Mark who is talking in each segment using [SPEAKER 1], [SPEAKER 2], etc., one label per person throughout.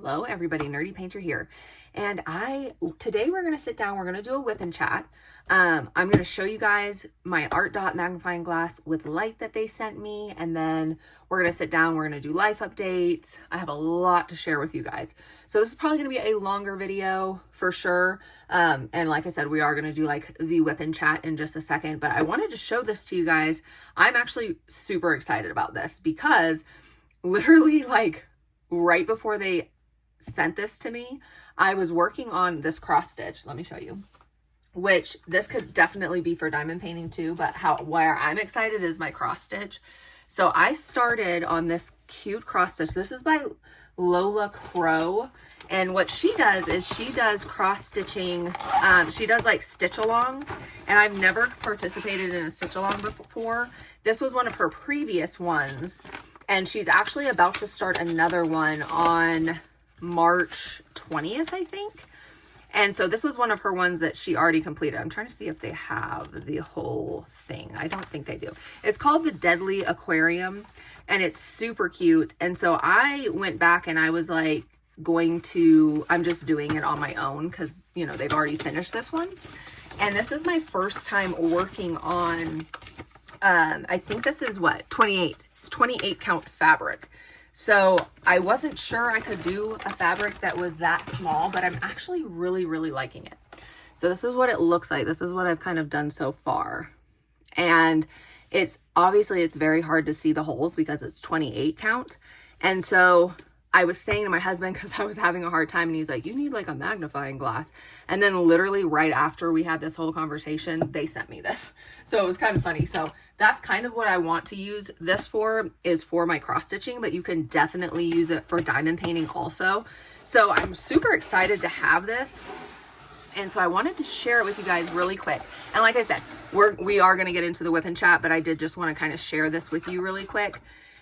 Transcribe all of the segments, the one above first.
[SPEAKER 1] Hello everybody, Nerdy Painter here. And today we're going to sit down, we're going to do a whip and chat. I'm going to show you guys my ARTDOT magnifying glass with light that they sent me. And then we're going to sit down, we're going to do life updates. I have a lot to share with you guys. So this is probably going to be a longer video for sure. And like I said, we are going to do like the whip and chat in just a second, but I wanted to show this to you guys. I'm actually super excited about this because literally like right before they sent this to me, I was working on this cross stitch. Let me show you, which this could definitely be for diamond painting too, but where I'm excited is my cross stitch. So I started on this cute cross stitch. This is by Lola Crow. And what she does is she does cross stitching. She does like stitch alongs, and I've never participated in a stitch along before. This was one of her previous ones. And she's actually about to start another one on March 20th, I think. And so this was one of her ones that she already completed. I'm trying to see if they have the whole thing. I don't think they do. It's called the Deadly Aquarium, and it's super cute. And so I went back and I was like I'm just doing it on my own because, you know, they've already finished this one. And this is my first time working on I think this is what, 28. It's 28 count fabric. So I wasn't sure I could do a fabric that was that small, but I'm actually really, really liking it. So this is what it looks like. This is what I've kind of done so far. And it's obviously it's very hard to see the holes because it's 28 count. And so I was saying to my husband, because I was having a hard time, and he's like, you need like a magnifying glass. And then literally right after we had this whole conversation, they sent me this. So it was kind of funny. So that's kind of what I want to use this for, is for my cross stitching, but you can definitely use it for diamond painting also. So I'm super excited to have this. And so I wanted to share it with you guys really quick. And like I said, we are going to get into the whip and chat, but I did just want to kind of share this with you really quick.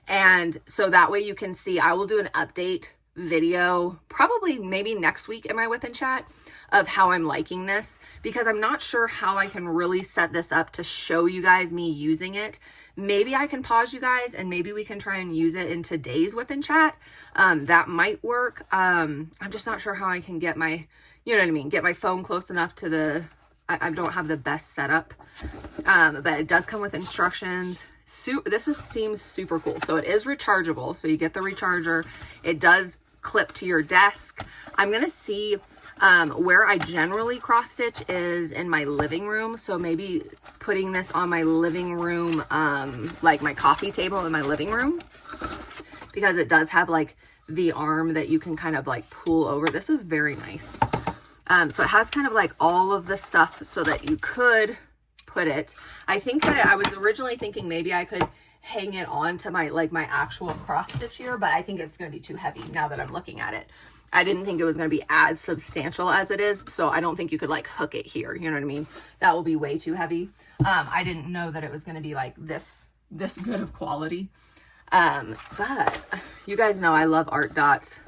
[SPEAKER 1] And so that way you can see, I will do an update video, probably maybe next week in my whip and chat, of how I'm liking this, because I'm not sure how I can really set this up to show you guys me using it. Maybe I can pause you guys and maybe we can try and use it in today's whip and chat. That might work. I'm just not sure how I can get my, you know what I mean, get my phone close enough to I don't have the best setup, but it does come with instructions. Seems super cool. So it is rechargeable. So you get the recharger. It does clip to your desk. I'm going to see where I generally cross stitch is in my living room. So maybe putting this on my living room, like my coffee table in my living room, because it does have like the arm that you can kind of like pull over. This is very nice. So it has kind of like all of the stuff so that you could put it. I think that I was originally thinking maybe I could hang it on to my actual cross stitch here, but I think it's going to be too heavy now that I'm looking at it. I didn't think it was going to be as substantial as it is, so I don't think you could like hook it here. You know what I mean? That will be way too heavy. I didn't know that it was going to be like this good of quality. But you guys know I love ARTDOTs.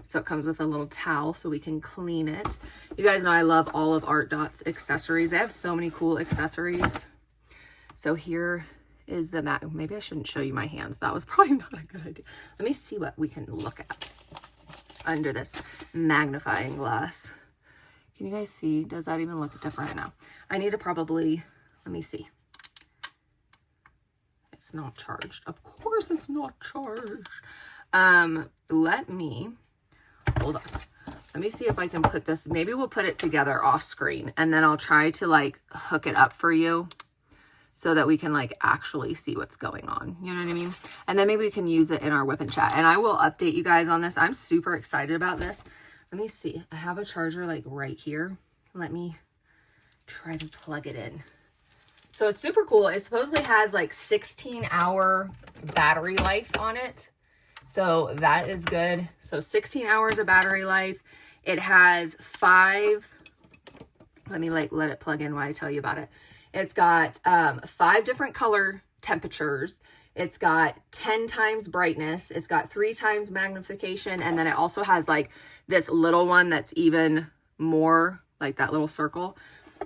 [SPEAKER 1] So it comes with a little towel so we can clean it. You guys know I love all of ARTDOT's accessories. They have so many cool accessories. So here is the mat. Maybe I shouldn't show you my hands. That was probably not a good idea. Let me see what we can look at under this magnifying glass. Can you guys see? Does that even look different now? I need to probably, let me see. It's not charged. Of course it's not charged. Hold on. Let me see if I can put this, maybe we'll put it together off screen, and then I'll try to like hook it up for you so that we can like actually see what's going on. You know what I mean? And then maybe we can use it in our whip and chat, and I will update you guys on this. I'm super excited about this. Let me see. I have a charger like right here. Let me try to plug it in. So it's super cool. It supposedly has like 16-hour battery life on it. So that is good. So 16 hours of battery life. It has 5, let me like let it plug in while I tell you about it. It's got 5 different color temperatures. It's got 10 times brightness. It's got 3 times magnification. And then it also has like this little one that's even more, like that little circle.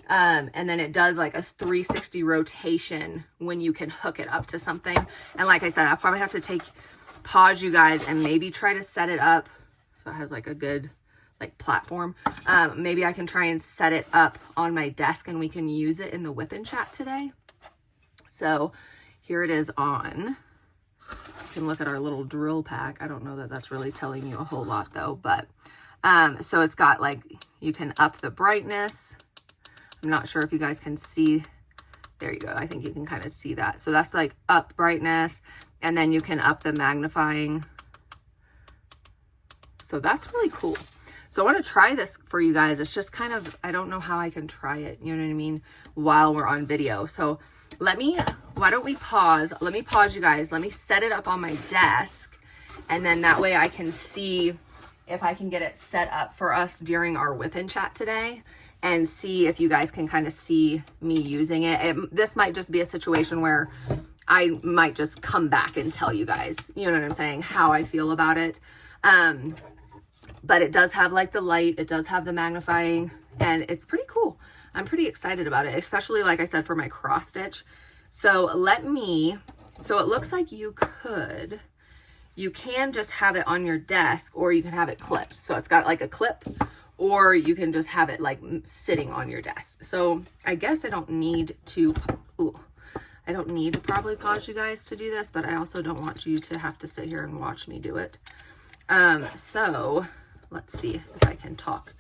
[SPEAKER 1] And then it does like a 360 rotation when you can hook it up to something. And like I said, I'll probably have to pause you guys and maybe try to set it up So it has like a good like platform. Maybe I can try and set it up on my desk and we can use it in the WIP Chat today. So here it is on. You can look at our little drill pack. I don't know that that's really telling you a whole lot though, but so it's got like, you can up the brightness. I'm not sure if you guys can see. There you go. I think you can kind of see that. So that's like up brightness, and then you can up the magnifying. So that's really cool. So I want to try this for you guys. It's just kind of, I don't know how I can try it, you know what I mean, while we're on video. So why don't we pause? Let me pause, you guys. Let me set it up on my desk, and then that way I can see if I can get it set up for us during our WIP Chat today, and see if you guys can kind of see me using it. This might just be a situation where I might just come back and tell you guys, you know what I'm saying, how I feel about it. But it does have like the light, it does have the magnifying, and it's pretty cool. I'm pretty excited about it, especially like I said, for my cross stitch. So so it looks like you can just have it on your desk, or you can have it clipped. So it's got like a clip, or you can just have it like sitting on your desk. So I guess I don't need to probably pause you guys to do this, but I also don't want you to have to sit here and watch me do it. So let's see if I can talk.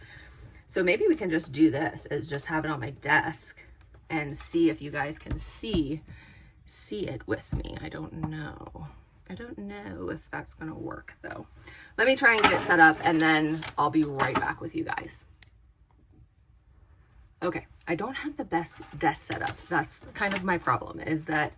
[SPEAKER 1] So maybe we can just do this, is just have it on my desk and see if you guys can see it with me. I don't know if that's gonna work though. Let me try and get it set up, and then I'll be right back with you guys. Okay, I don't have the best desk set up. That's kind of my problem, is that,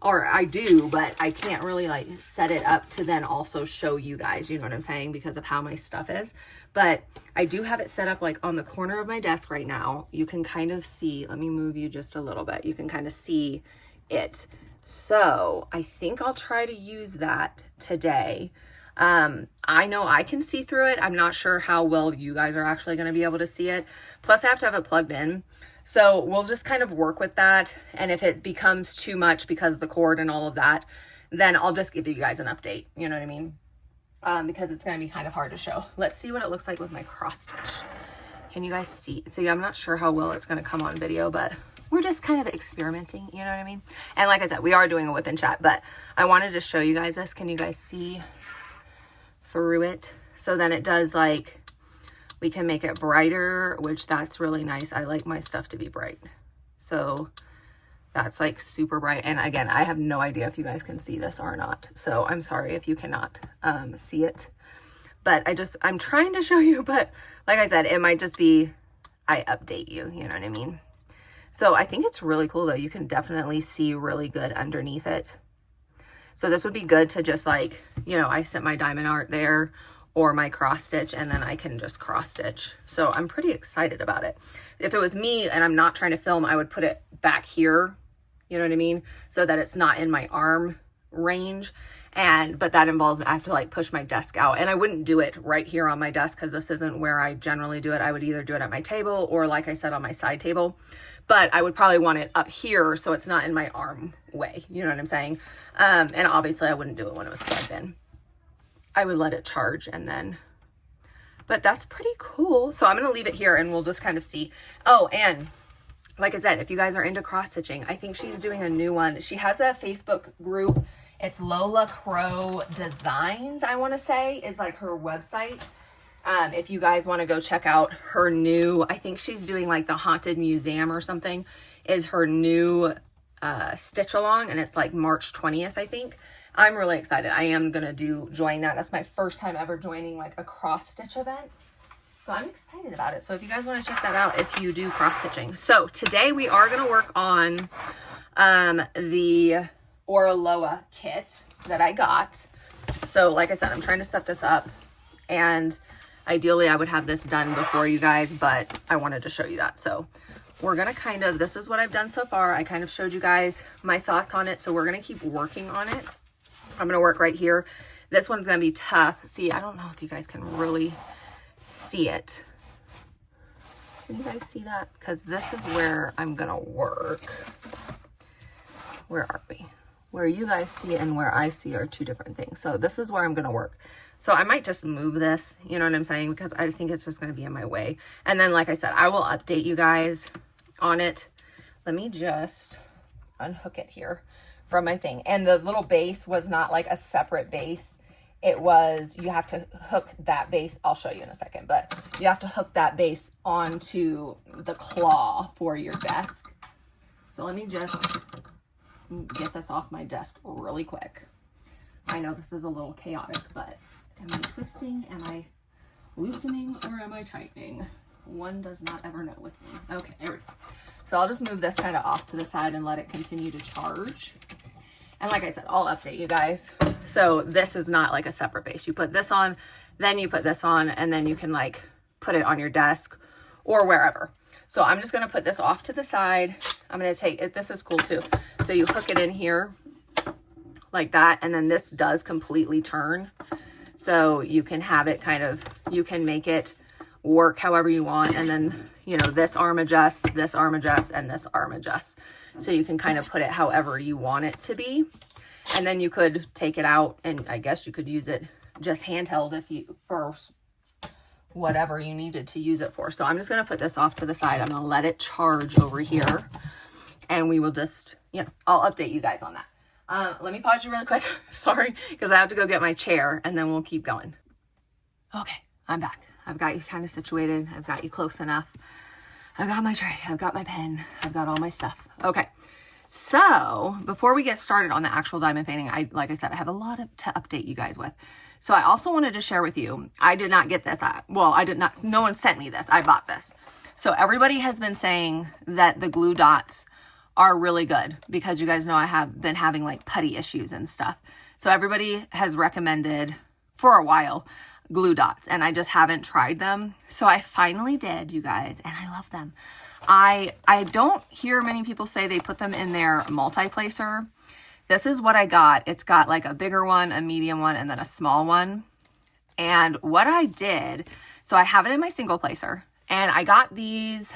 [SPEAKER 1] or I do, but I can't really like set it up to then also show you guys, you know what I'm saying, because of how my stuff is. But I do have it set up like on the corner of my desk right now. You can kind of see, let me move you just a little bit. You can kind of see it. So I think I'll try to use that today. I know I can see through it. I'm not sure how well you guys are actually going to be able to see it. Plus I have to have it plugged in. So we'll just kind of work with that. And if it becomes too much because of the cord and all of that, then I'll just give you guys an update. You know what I mean? Because it's going to be kind of hard to show. Let's see what it looks like with my cross stitch. Can you guys see? See, I'm not sure how well it's going to come on video, but we're just kind of experimenting, you know what I mean? And like I said, we are doing a WIP Chat, but I wanted to show you guys this. Can you guys see through it? So then it does like, we can make it brighter, which that's really nice. I like my stuff to be bright. So that's like super bright. And again, I have no idea if you guys can see this or not. So I'm sorry if you cannot see it, but I'm trying to show you, but like I said, it might just be, I update you, you know what I mean? So I think it's really cool though. You can definitely see really good underneath it. So this would be good to just like, you know, I set my diamond art there or my cross stitch, and then I can just cross stitch. So I'm pretty excited about it. If it was me and I'm not trying to film, I would put it back here, you know what I mean? So that it's not in my arm range. But that involves, I have to like push my desk out, and I wouldn't do it right here on my desk because this isn't where I generally do it. I would either do it at my table or like I said, on my side table, but I would probably want it up here so it's not in my arm way. You know what I'm saying? And obviously I wouldn't do it when it was plugged in. I would let it charge and then, but that's pretty cool. So I'm going to leave it here and we'll just kind of see. Oh, and like I said, if you guys are into cross stitching, I think she's doing a new one. She has a Facebook group. It's Lola Crow Designs, I want to say, is like her website. If you guys want to go check out her new, I think she's doing like the Haunted Museum or something, is her new stitch along, and it's like March 20th, I think. I'm really excited. I am going to join that. That's my first time ever joining like a cross stitch event. So I'm excited about it. So if you guys want to check that out, if you do cross stitching. So today we are going to work on the Oraloa kit that I got. So like I said, I'm trying to set this up, and ideally I would have this done before you guys, but I wanted to show you that. So we're going to this is what I've done so far. I kind of showed you guys my thoughts on it. So we're going to keep working on it. I'm going to work right here. This one's going to be tough. See, I don't know if you guys can really see it. Can you guys see that? Because this is where I'm going to work. Where are we? Where you guys see and where I see are two different things. So this is where I'm going to work. So I might just move this, you know what I'm saying? Because I think it's just going to be in my way. And then, like I said, I will update you guys on it. Let me just unhook it here from my thing. And the little base was not like a separate base. It was, you have to hook that base. I'll show you in a second, but you have to hook that base onto the claw for your desk. So let me just get this off my desk really quick. I know this is a little chaotic, but am I twisting? Am I loosening? Or am I tightening? One does not ever know with me. Okay, there we go. So I'll just move this kind of off to the side and let it continue to charge. And like I said, I'll update you guys. So this is not like a separate base. You put this on, then you put this on, and then you can like put it on your desk or wherever. So I'm just gonna put this off to the side. I'm gonna take it, this is cool too. So you hook it in here like that, and then this does completely turn. So you can have it kind of, you can make it work however you want. And then, you know, this arm adjusts, and this arm adjusts. So you can kind of put it however you want it to be. And then you could take it out, and I guess you could use it just handheld if you, for whatever you needed to use it for. So I'm just going to put this off to the side. I'm going to let it charge over here, and we will just, you know, I'll update you guys on that. Let me pause you really quick. Sorry, because I have to go get my chair, and then we'll keep going. Okay, I'm back. I've got you kind of situated. I've got you close enough. I've got my tray. I've got my pen. I've got all my stuff. Okay. So before we get started on the actual diamond painting, like I said, I have a lot to update you guys with. So I also wanted to share with you, I did not get this. Well, I did not, no one sent me this. I bought this. So everybody has been saying that the glue dots are really good because you guys know I have been having like putty issues and stuff. So everybody has recommended for a while glue dots, and I just haven't tried them. So I finally did, you guys, and I love them. I don't hear many people say they put them in their multi-placer. This is what I got. It's got like a bigger one, a medium one, and then a small one. And what I did, so I have it in my single placer, and I got these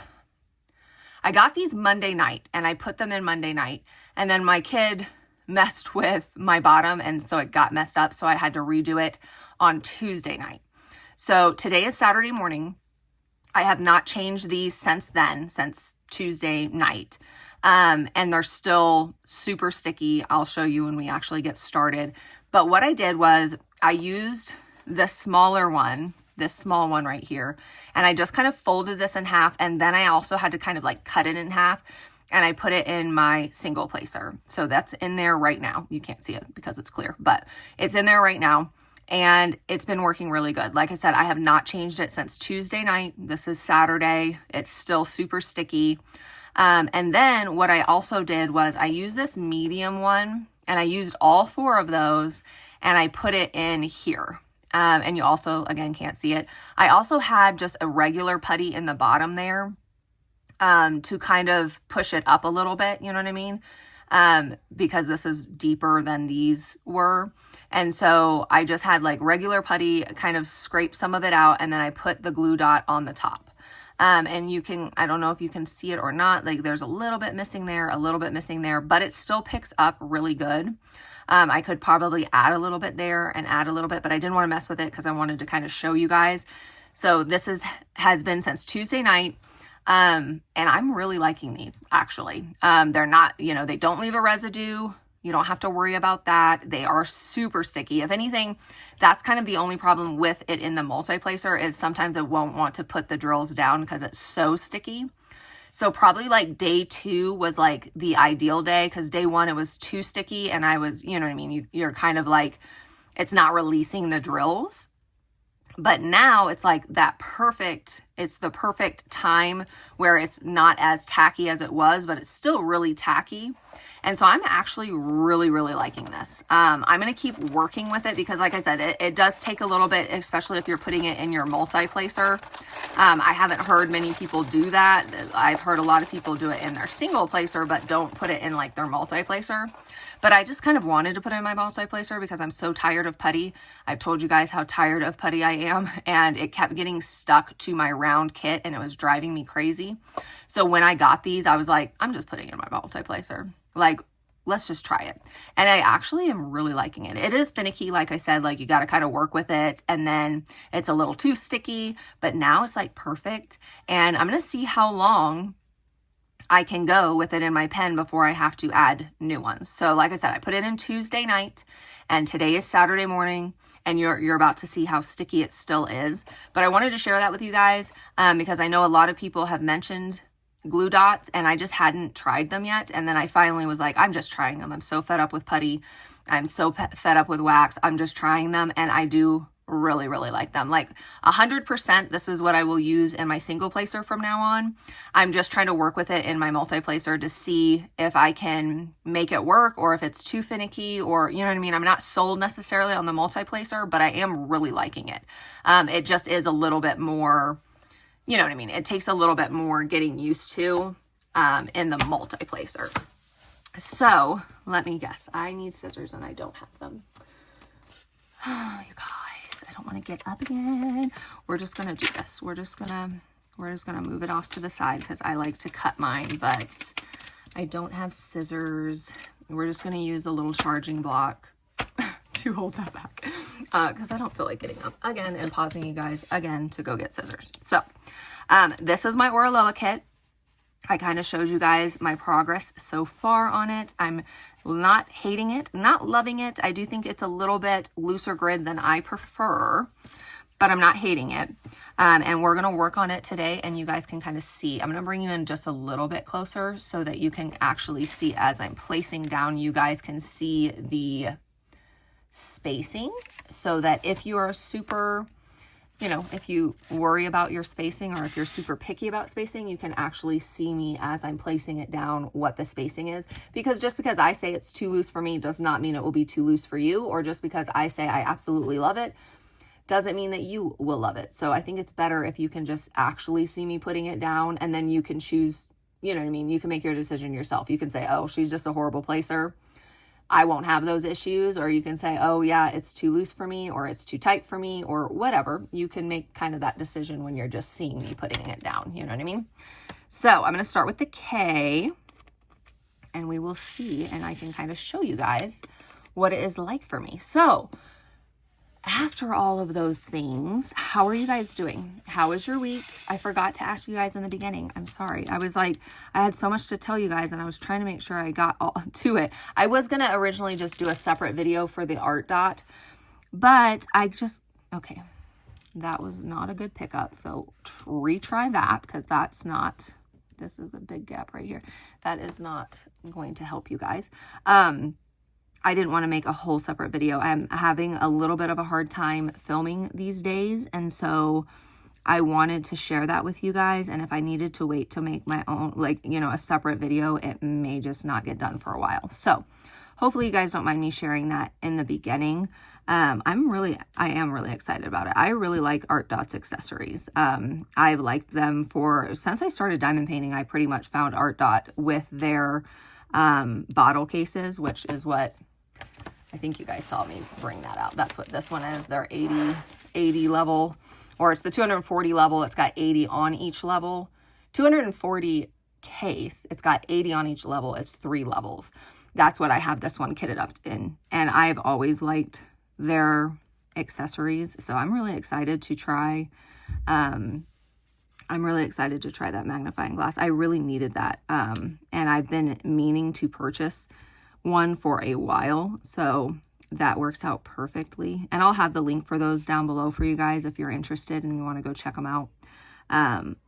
[SPEAKER 1] Monday night, and I put them in Monday night, and then my kid messed with my bottom, and so it got messed up, so I had to redo it on Tuesday night. So today is Saturday morning. I have not changed these since Tuesday night. And they're still super sticky. I'll show you when we actually get started. But what I did was I used this smaller one, this small one right here, and I just kind of folded this in half, and then I also had to kind of like cut it in half, and I put it in my single placer. So that's in there right now. You can't see it because it's clear, but it's in there right now. And it's been working really good. Like I said, I have not changed it since Tuesday night. This is Saturday. It's still super sticky. And then what I also did was I used this medium one, and I used all 4 of those, and I put it in here. And you also, again, can't see it. I also had just a regular putty in the bottom there to kind of push it up a little bit, you know what I mean? Because this is deeper than these were. And so I just had like regular putty, kind of scrape some of it out, and then I put the glue dot on the top. And you can, I don't know if you can see it or not, like there's a little bit missing there, but it still picks up really good. I could probably add a little bit there and add a little bit, but I didn't want to mess with it because I wanted to kind of show you guys. So this has been since Tuesday night. And I'm really liking these, actually. They're not, you know, they don't leave a residue. You don't have to worry about that. They are super sticky. If anything, that's kind of the only problem with it in the multi-placer is sometimes it won't want to put the drills down because it's so sticky. So probably like day 2 was like the ideal day, because day 1 it was too sticky, and I was, you know what I mean? You're kind of like, it's not releasing the drills. But now it's like it's the perfect time where it's not as tacky as it was, but it's still really tacky. And so I'm actually really, really liking this. I'm going to keep working with it because, like I said, it does take a little bit, especially if you're putting it in your multi-placer. I haven't heard many people do that. I've heard a lot of people do it in their single placer, but don't put it in like their multi-placer. But I just kind of wanted to put it in my multi-placer because I'm so tired of putty. I've told you guys how tired of putty I am, and it kept getting stuck to my round kit, and it was driving me crazy. So when I got these, I was like, I'm just putting it in my multi-placer. Like let's just try it. And I actually am really liking it. It is finicky, like I said, like you got to kind of work with it, and then it's a little too sticky, but now it's like perfect. And I'm going to see how long I can go with it in my pen before I have to add new ones. So like I said, I put it in Tuesday night, and today is Saturday morning, and you're about to see how sticky it still is. But I wanted to share that with you guys because I know a lot of people have mentioned glue dots, and I just hadn't tried them yet. And then I finally was like, I'm just trying them. I'm so fed up with putty. I'm so fed up with wax. I'm just trying them, and I do really, really like them. Like 100%, this is what I will use in my single placer from now on. I'm just trying to work with it in my multi-placer to see if I can make it work, or if it's too finicky, or you know what I mean? I'm not sold necessarily on the multi-placer, but I am really liking it. It just is a little bit more, you know what I mean? It takes a little bit more getting used to in the multi-placer. So let me guess. I need scissors and I don't have them. Oh, you guys, I don't want to get up again. We're just going to do this. We're just going to move it off to the side because I like to cut mine, but I don't have scissors. We're just going to use a little charging block to hold that back because I don't feel like getting up again and pausing you guys again to go get scissors. So this is my Oraloa kit. I kind of showed you guys my progress so far on it. I'm not hating it, not loving it. I do think it's a little bit looser grid than I prefer, but I'm not hating it. And we're going to work on it today, and you guys can kind of see. I'm going to bring you in just a little bit closer so that you can actually see as I'm placing down. You guys can see the spacing, so that if you are super, you know, if you worry about your spacing, or if you're super picky about spacing, you can actually see me as I'm placing it down what the spacing is. Because just because I say it's too loose for me does not mean it will be too loose for you, or just because I say I absolutely love it doesn't mean that you will love it. So I think it's better if you can just actually see me putting it down, and then you can choose, you know what I mean? You can make your decision yourself. You can say, oh, she's just a horrible placer, I won't have those issues. Or you can say, oh yeah, it's too loose for me, or it's too tight for me, or whatever. You can make kind of that decision when you're just seeing me putting it down. You know what I mean? So I'm going to start with the K, and we will see, and I can kind of show you guys what it is like for me. So after all of those things, how are you guys doing? How was your week? I forgot to ask you guys in the beginning. I'm sorry. I was like, I had so much to tell you guys, and I was trying to make sure I got all to it. I was going to originally just do a separate video for the ARTDOT, but I just, okay, that was not a good pickup. So retry that, because that's not, this is a big gap right here. That is not going to help you guys. I didn't want to make a whole separate video. I'm having a little bit of a hard time filming these days, and so I wanted to share that with you guys. And if I needed to wait to make my own, like, you know, a separate video, it may just not get done for a while. So hopefully you guys don't mind me sharing that in the beginning. I am really excited about it. I really like ARTDOT's accessories. I've liked them since I started diamond painting. I pretty much found ARTDOT with their bottle cases, which is what I think you guys saw me bring that out. That's what this one is. They're 80 level, or it's the 240 level. It's got 80 on each level. 240 case. It's got 80 on each level. It's 3 levels. That's what I have this one kitted up in. And I've always liked their accessories. So I'm really excited to try, that magnifying glass. I really needed that. And I've been meaning to purchase one for a while, so that works out perfectly. And I'll have the link for those down below for you guys if you're interested and you want to go check them out.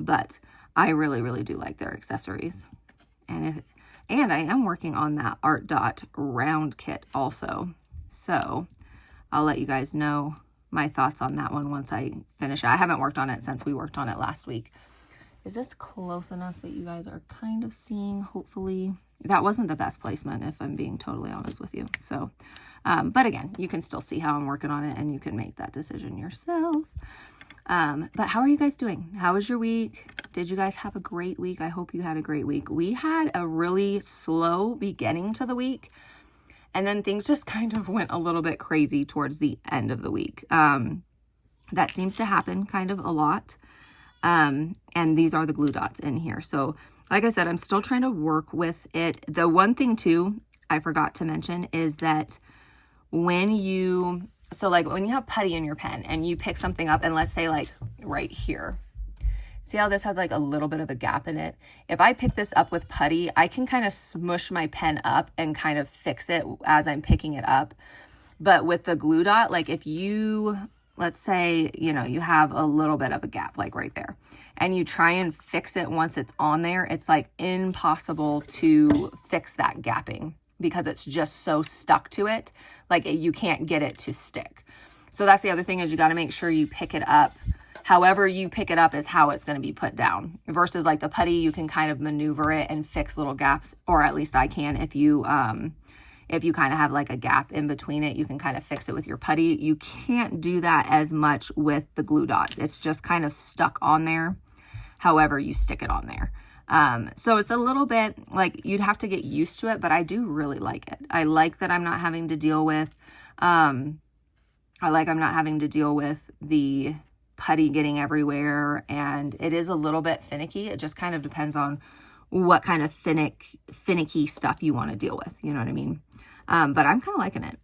[SPEAKER 1] But I really, really do like their accessories. And I am working on that ARTDOT round kit also. So I'll let you guys know my thoughts on that one once I finish it. I haven't worked on it since we worked on it last week. Is this close enough that you guys are kind of seeing? Hopefully. That wasn't the best placement, if I'm being totally honest with you. So, but again, you can still see how I'm working on it, and you can make that decision yourself. But how are you guys doing? How was your week? Did you guys have a great week? I hope you had a great week. We had a really slow beginning to the week, and then things just kind of went a little bit crazy towards the end of the week. That seems to happen kind of a lot. And these are the glue dots in here. So like I said, I'm still trying to work with it. The one thing too, I forgot to mention is that when you, so like when you have putty in your pen and you pick something up, and let's say like right here, see how this has like a little bit of a gap in it? If I pick this up with putty, I can kind of smush my pen up and kind of fix it as I'm picking it up. But with the glue dot, like if you, let's say, you know, you have a little bit of a gap like right there, and you try and fix it once it's on there, it's like impossible to fix that gapping because it's just so stuck to it. Like you can't get it to stick. So that's the other thing, is you got to make sure you pick it up. However you pick it up is how it's going to be put down, versus like the putty, you can kind of maneuver it and fix little gaps, or at least I can. If you kind of have like a gap in between it, you can kind of fix it with your putty. You can't do that as much with the glue dots. It's just kind of stuck on there, however you stick it on there. So it's a little bit like you'd have to get used to it, but I do really like it. I like that I'm not having to deal with, I'm not having to deal with the putty getting everywhere, and it is a little bit finicky. It just kind of depends on what kind of finicky stuff you want to deal with. You know what I mean? But I'm kind of liking it.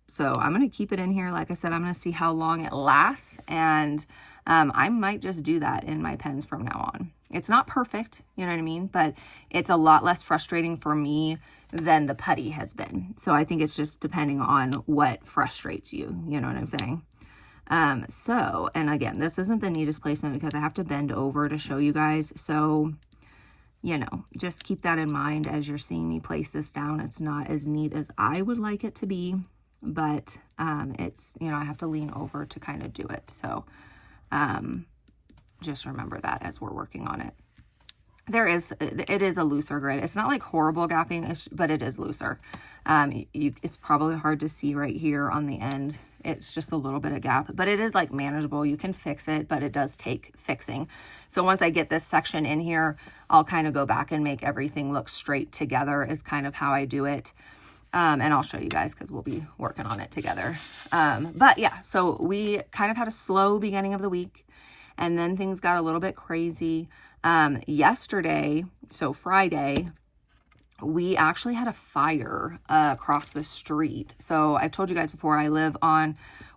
[SPEAKER 1] So I'm going to keep it in here. Like I said, I'm going to see how long it lasts, and I might just do that in my pens from now on. It's not perfect, you know what I mean? But it's a lot less frustrating for me than the putty has been. So I think it's just depending on what frustrates you. You know what I'm saying? So, and again, this isn't the neatest placement because I have to bend over to show you guys. So, you know, just keep that in mind as you're seeing me place this down. It's not as neat as I would like it to be, but, it's, you know, I have to lean over to kind of do it. So, just remember that as we're working on it. It is a looser grid. It's not like horrible gapping, but it is looser. It's probably hard to see right here on the end. It's just a little bit of gap, but it is like manageable. You can fix it, but it does take fixing. So once I get this section in here, I'll kind of go back and make everything look straight together is kind of how I do it. And I'll show you guys because we'll be working on it together. But yeah, so we kind of had a slow beginning of the week, and then things got a little bit crazy. Yesterday, so Friday, we actually had a fire across the street. So I've told you guys before,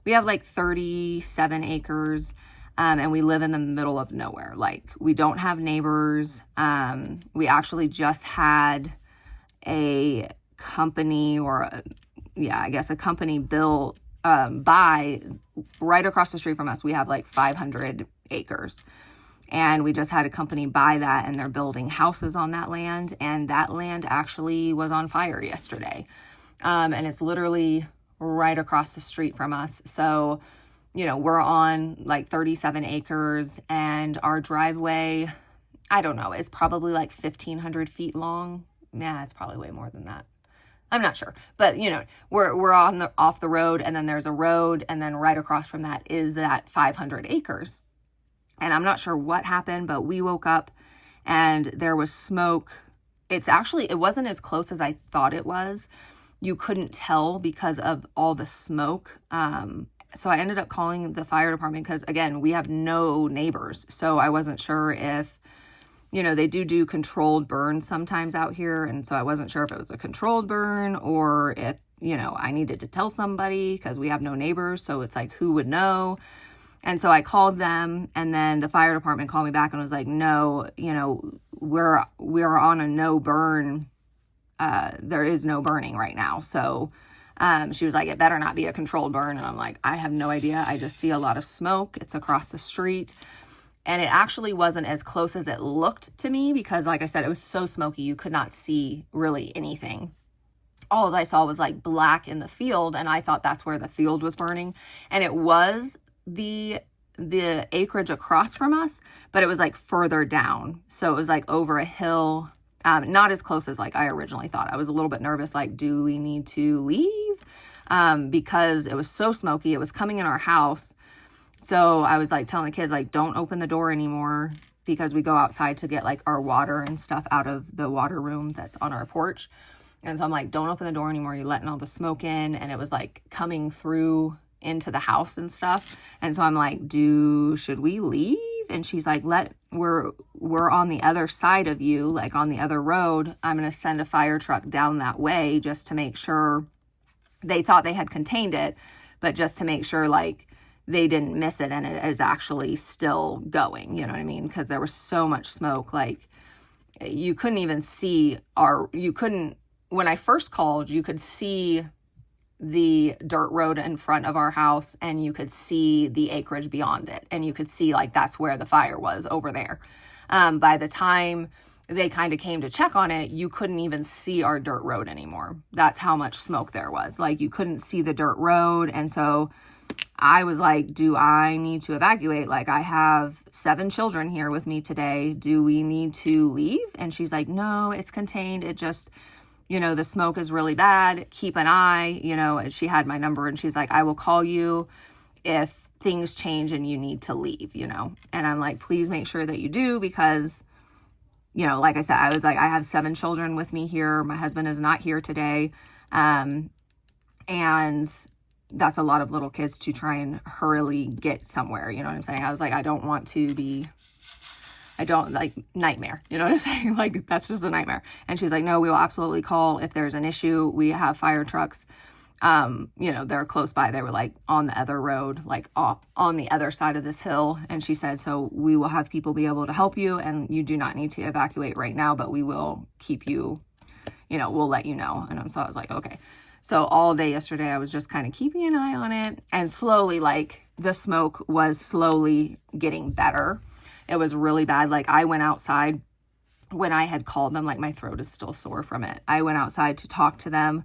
[SPEAKER 1] we have like 37 acres, and we live in the middle of nowhere. Like we don't have neighbors. We actually just had a company a company built by right across the street from us. We have like 500 acres. And we just had a company buy that, and they're building houses on that land. And that land actually was on fire yesterday. And it's literally right across the street from us. So, you know, we're on like 37 acres, and our driveway, I don't know, is probably like 1,500 feet long. Yeah, it's probably way more than that. I'm not sure, but you know, we're off the road, and then there's a road, and then right across from that is that 500 acres. And I'm not sure what happened, but we woke up and there was smoke. It wasn't as close as I thought it was. You couldn't tell because of all the smoke. So I ended up calling the fire department because, again, we have no neighbors. So I wasn't sure if, you know, they do controlled burns sometimes out here. And so I wasn't sure if it was a controlled burn or if, you know, I needed to tell somebody because we have no neighbors. So it's like, who would know? And so I called them, and then the fire department called me back and was like, no, you know, we're on a no burn. There is no burning right now. So she was like, it better not be a controlled burn. And I'm like, I have no idea. I just see a lot of smoke. It's across the street. And it actually wasn't as close as it looked to me because, like I said, it was so smoky. You could not see really anything. All I saw was like black in the field, and I thought that's where the field was burning. And it was the acreage across from us, but it was like further down. So it was like over a hill, not as close as like I originally thought. I was a little bit nervous, like, do we need to leave? Because it was so smoky. It was coming in our house. So I was like telling the kids, like, don't open the door anymore because we go outside to get like our water and stuff out of the water room that's on our porch. And so I'm like, don't open the door anymore. You're letting all the smoke in. And it was like coming through into the house and stuff. And so I'm like, should we leave? And she's like, we're on the other side of you, like on the other road. I'm going to send a fire truck down that way just to make sure. They thought they had contained it, but just to make sure like they didn't miss it and it is actually still going, you know what I mean? Because there was so much smoke, like you couldn't even see when I first called, you could see the dirt road in front of our house and you could see the acreage beyond it. And you could see like that's where the fire was over there. By the time they kind of came to check on it, you couldn't even see our dirt road anymore. That's how much smoke there was. Like you couldn't see the dirt road. And so I was like, do I need to evacuate? Like I have 7 children here with me today. Do we need to leave? And she's like, no, it's contained. It just, the smoke is really bad. Keep an eye, and she had my number and she's like, I will call you if things change and you need to leave, and I'm like, please make sure that you do because like I said, I was like, I have 7 children with me here. My husband is not here today. And that's a lot of little kids to try and hurriedly get somewhere. You know what I'm saying? I was like, I don't like nightmare. You know what I'm saying? Like, that's just a nightmare. And she's like, no, we will absolutely call if there's an issue. We have fire trucks. They're close by. They were like on the other road, like on the other side of this hill. And she said, so we will have people be able to help you and you do not need to evacuate right now, but we will keep you, we'll let you know. And so I was like, okay. So all day yesterday, I was just kind of keeping an eye on it and slowly, like the smoke was slowly getting better. It was really bad. Like I went outside when I had called them, like my throat is still sore from it. I went outside to talk to them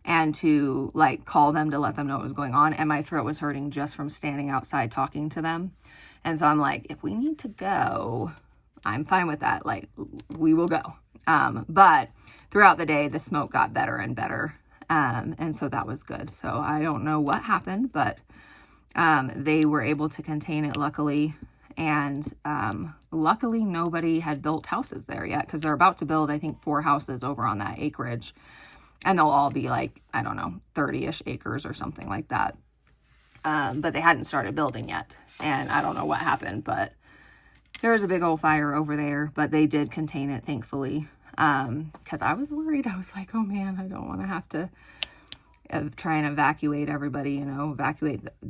[SPEAKER 1] and to like call them to let them know what was going on. And my throat was hurting just from standing outside talking to them. And so I'm like, if we need to go, I'm fine with that. Like we will go. But throughout the day, the smoke got better and better. And so that was good. So I don't know what happened, but they were able to contain it luckily. And luckily nobody had built houses there yet because they're about to build, I think, 4 houses over on that acreage. And they'll all be like, I don't know, 30-ish acres or something like that. But they hadn't started building yet. And I don't know what happened, but there was a big old fire over there. But they did contain it, thankfully. Because I was worried. I was like, oh man, I don't want to have to try and evacuate everybody,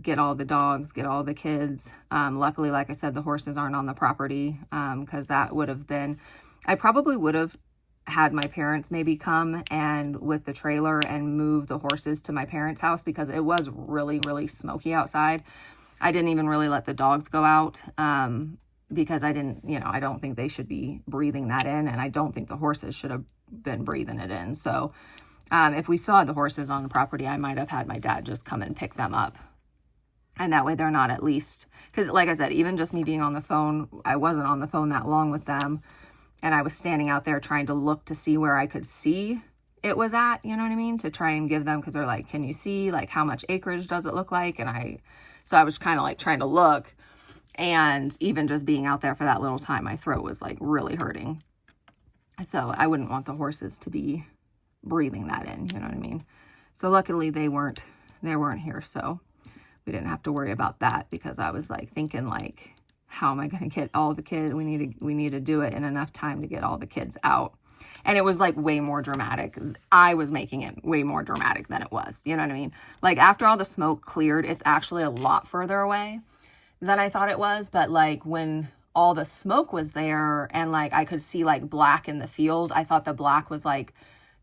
[SPEAKER 1] get all the dogs, get all the kids. Luckily, like I said, the horses aren't on the property because that would have been, I probably would have had my parents maybe come and with the trailer and move the horses to my parents' house because it was really, really smoky outside. I didn't even really let the dogs go out because I don't think they should be breathing that in. And I don't think the horses should have been breathing it in. So if we still had the horses on the property, I might have had my dad just come and pick them up. And that way they're not at least, because like I said, even just me being on the phone, I wasn't on the phone that long with them. And I was standing out there trying to look to see where I could see it was at, you know what I mean? To try and give them, because they're like, can you see like how much acreage does it look like? So I was kind of like trying to look, and even just being out there for that little time, my throat was like really hurting. So I wouldn't want the horses to be breathing that in, you know what I mean? So luckily they weren't here. So we didn't have to worry about that because I was like thinking like, how am I going to get all the kids? We need to do it in enough time to get all the kids out. And it was like way more dramatic. I was making it way more dramatic than it was. You know what I mean? Like after all the smoke cleared, it's actually a lot further away than I thought it was. But like when all the smoke was there and like I could see like black in the field, I thought the black was like,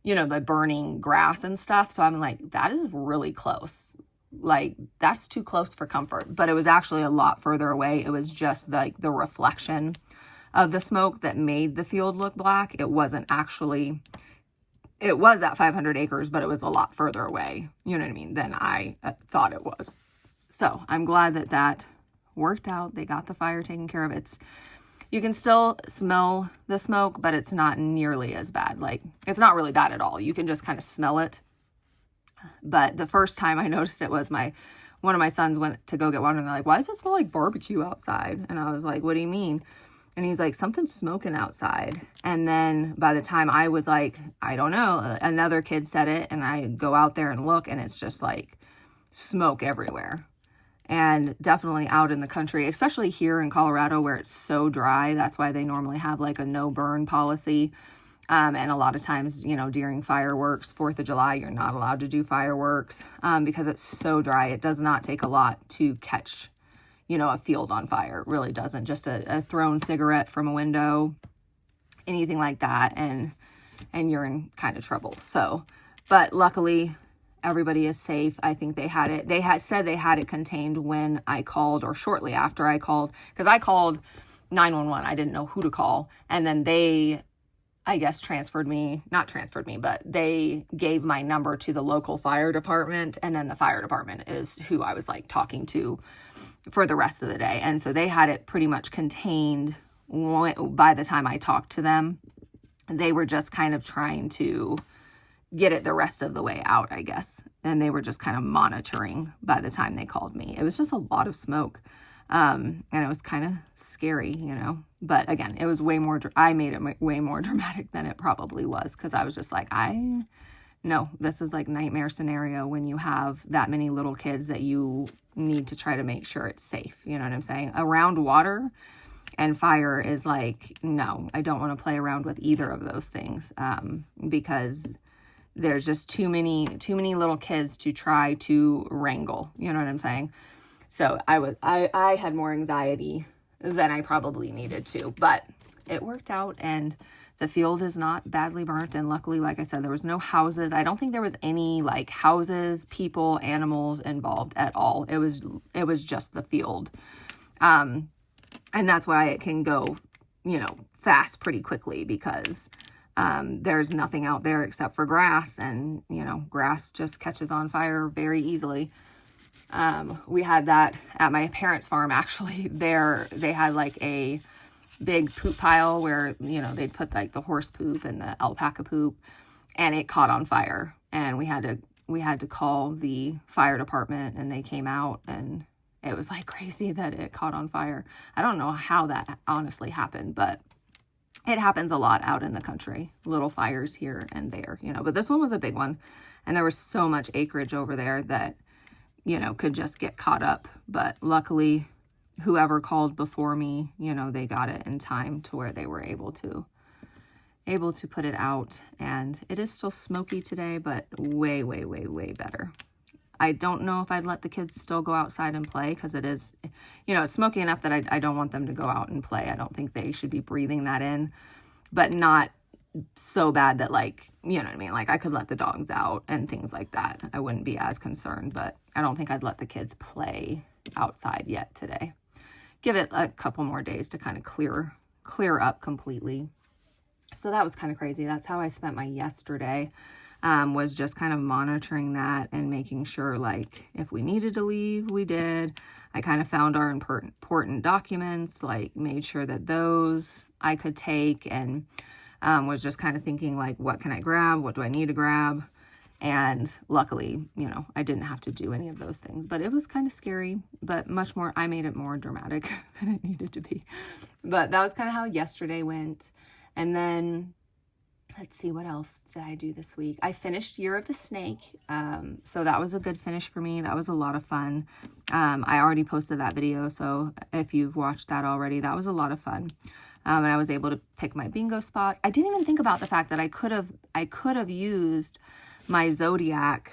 [SPEAKER 1] the burning grass and stuff. So I'm like, that is really close. Like that's too close for comfort. But it was actually a lot further away. It was just like the reflection of the smoke that made the field look black. It wasn't actually, it was at 500 acres, but it was a lot further away, you know what I mean, than I thought it was. So I'm glad that worked out. They got the fire taken care of. You can still smell the smoke, but it's not nearly as bad. Like it's not really bad at all. You can just kind of smell it. But the first time I noticed it was one of my sons went to go get water and they're like, why does it smell like barbecue outside? And I was like, what do you mean? And he's like, something's smoking outside. And then by the time I was like, I don't know, another kid said it and I go out there and look and it's just like smoke everywhere. and definitely out in the country, especially here in Colorado where it's so dry. That's why they normally have like a no burn policy. And a lot of times, you know, during fireworks, 4th of July, you're not allowed to do fireworks because it's so dry. It does not take a lot to catch, you know, a field on fire. It really doesn't. Just a thrown cigarette from a window, anything like that, and you're in kind of trouble. So, but luckily everybody is safe. I think they had said they had it contained when I called, or shortly after I called, because I called 911. I didn't know who to call. And then they, I guess, not transferred me, but they gave my number to the local fire department. And then the fire department is who I was like talking to for the rest of the day. And so they had it pretty much contained by the time I talked to them. They were just kind of trying to get it the rest of the way out, I guess. And they were just kind of monitoring by the time they called me. It was just a lot of smoke. And it was kind of scary, you know, but again, it was I made it way more dramatic than it probably was. Cause I was just like, no, this is like nightmare scenario when you have that many little kids that you need to try to make sure it's safe. You know what I'm saying? Around water and fire is like, no, I don't want to play around with either of those things. Because there's just too many little kids to try to wrangle. You know what I'm saying? So I had more anxiety than I probably needed to, but it worked out, and the field is not badly burnt. And luckily, like I said, there was no houses. I don't think there was any like houses, people, animals involved at all. It was just the field. And that's why it can go, you know, fast pretty quickly, because there's nothing out there except for grass, and, you know, grass just catches on fire very easily. We had that at my parents' farm, actually. They had like a big poop pile where, you know, they'd put like the horse poop and the alpaca poop, and it caught on fire. And we had to call the fire department, and they came out, and it was like crazy that it caught on fire. I don't know how that honestly happened, but it happens a lot out in the country, little fires here and there, you know, but this one was a big one, and there was so much acreage over there that, you know, could just get caught up. But luckily, whoever called before me, you know, they got it in time to where they were able to put it out. And it is still smoky today, but way, way, way, way better. I don't know if I'd let the kids still go outside and play, because it is, you know, it's smoky enough that I don't want them to go out and play. I don't think they should be breathing that in, but not so bad that, like, you know what I mean? Like, I could let the dogs out and things like that. I wouldn't be as concerned, but I don't think I'd let the kids play outside yet today. Give it a couple more days to kind of clear up completely. So that was kind of crazy. That's how I spent my yesterday, was just kind of monitoring that and making sure, like, if we needed to leave, we did. I kind of found our important documents, like made sure that those I could take, and was just kind of thinking, like, what can I grab? What do I need to grab? And luckily, you know, I didn't have to do any of those things, but it was kind of scary, but much more, I made it more dramatic than it needed to be. But that was kind of how yesterday went. And then let's see, what else did I do this week? I finished Year of the Snake. So that was a good finish for me. That was a lot of fun. I already posted that video, so if you've watched that already, that was a lot of fun. And I was able to pick my bingo spot. I didn't even think about the fact that I could have used my zodiac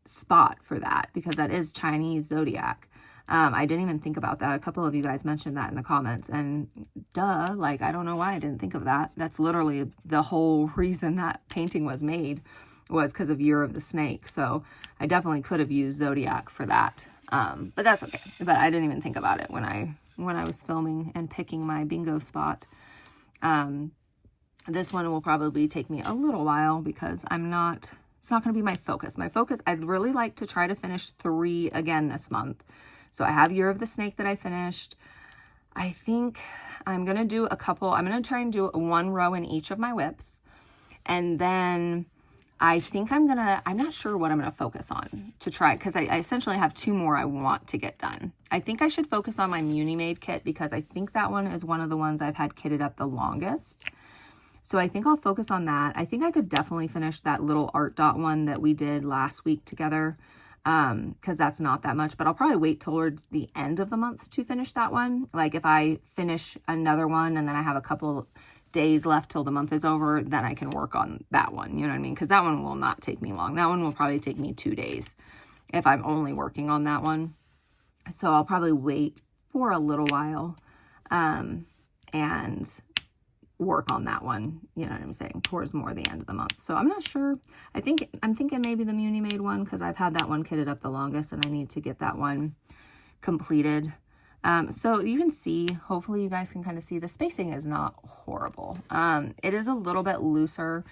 [SPEAKER 1] spot for that, because that is Chinese zodiac. I didn't even think about that. A couple of you guys mentioned that in the comments, and duh, like, I don't know why I didn't think of that. That's literally the whole reason that painting was made, was because of Year of the Snake. So I definitely could have used zodiac for that. But that's okay. But I didn't even think about it when I was filming and picking my bingo spot. This one will probably take me a little while, because it's not going to be my focus. My focus, I'd really like to try to finish 3 again this month. So I have Year of the Snake that I finished. I think I'm going to do I'm going to try and do 1 row in each of my WIPs. And then I think I'm not sure what I'm going to focus on to try, because I essentially have 2 more I want to get done. I think I should focus on my Muni Made kit, because I think that one is one of the ones I've had kitted up the longest. So I think I'll focus on that. I think I could definitely finish that little ARTDOT one that we did last week together. because that's not that much, but I'll probably wait towards the end of the month to finish that one. Like if I finish another one and then I have a couple days left till the month is over, then I can work on that one. You know what I mean? Because that one will not take me long. That one will probably take me 2 days if I'm only working on that one. So I'll probably wait for a little while and work on that one, you know what I'm saying, towards more the end of the month. So I'm not sure. I'm thinking maybe the Muni Made one, because I've had that one kitted up the longest and I need to get that one completed. So you can see, hopefully you guys can kind of see the spacing is not horrible. It is a little bit looser.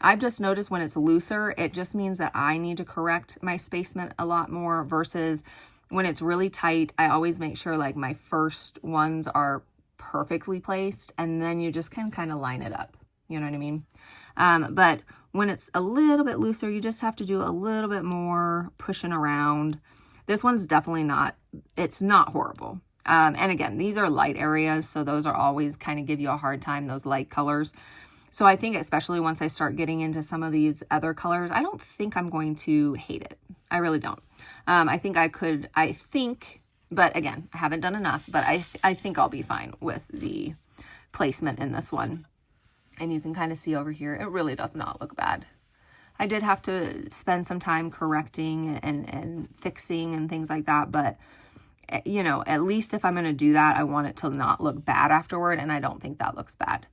[SPEAKER 1] I've just noticed when it's looser, it just means that I need to correct my spacement a lot more, versus when it's really tight. I always make sure like my first ones are perfectly placed, and then you just can kind of line it up. You know what I mean? But when it's a little bit looser, you just have to do a little bit more pushing around. This one's definitely not, it's not horrible. And again, these are light areas, so those are always kind of give you a hard time, those light colors. So I think especially once I start getting into some of these other colors, I don't think I'm going to hate it. I really don't. I think, but again, I haven't done enough, but I think I'll be fine with the placement in this one. And you can kind of see over here, it really does not look bad. I did have to spend some time correcting and fixing and things like that, but you know, at least if I'm going to do that, I want it to not look bad afterward, and I don't think that looks bad.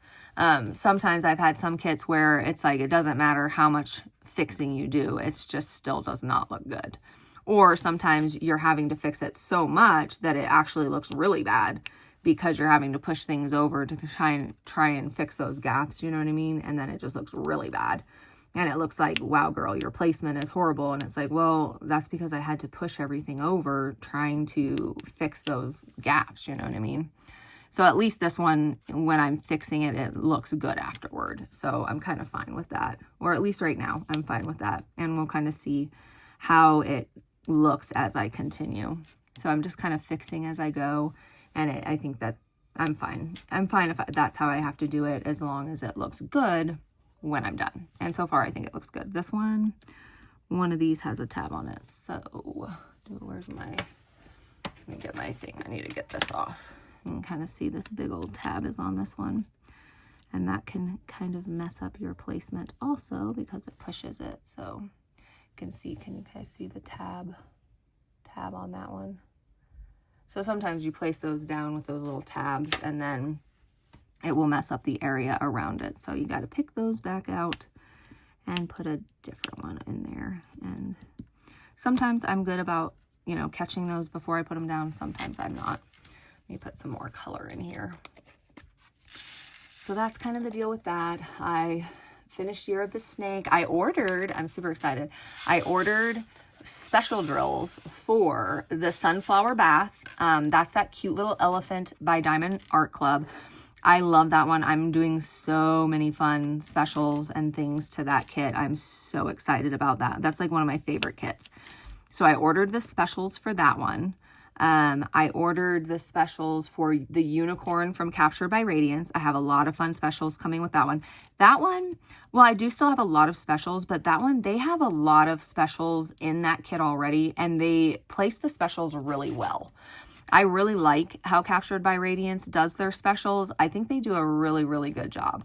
[SPEAKER 1] Sometimes I've had some kits where it's like, it doesn't matter how much fixing you do, it's just still does not look good. Or sometimes you're having to fix it so much that it actually looks really bad because you're having to push things over to try and fix those gaps, you know what I mean? And then it just looks really bad. And it looks like, wow, girl, your placement is horrible. And it's like, well, that's because I had to push everything over trying to fix those gaps, you know what I mean? So at least this one, when I'm fixing it, it looks good afterward. So I'm kind of fine with that. Or at least right now, I'm fine with that. And we'll kind of see how it looks as I continue. So I'm just kind of fixing as I go. And I think that I'm fine. I'm fine if that's how I have to do it, as long as it looks good when I'm done. And so far, I think it looks good. This one of these has a tab on it. So where's my, let me get my thing. I need to get this off. You can kind of see this big old tab is on this one. And that can kind of mess up your placement also because it pushes it. So you can you guys see the tab on that one? So sometimes you place those down with those little tabs and then it will mess up the area around it. So you got to pick those back out and put a different one in there. And sometimes I'm good about, you know, catching those before I put them down. Sometimes I'm not. Let me put some more color in here. So that's kind of the deal with that. I finished Year of the Snake. I'm super excited. I ordered special drills for the Sunflower Bath. That's that cute little elephant by Diamond Art Club. I love that one. I'm doing so many fun specials and things to that kit. I'm so excited about that. That's like one of my favorite kits. So I ordered the specials for that one. I ordered the specials for the unicorn from Captured by Radiance. I have a lot of fun specials coming with that one. That one, well, I do still have a lot of specials, but that one, they have a lot of specials in that kit already, and they place the specials really well. I really like how Captured by Radiance does their specials. I think they do a really, really good job.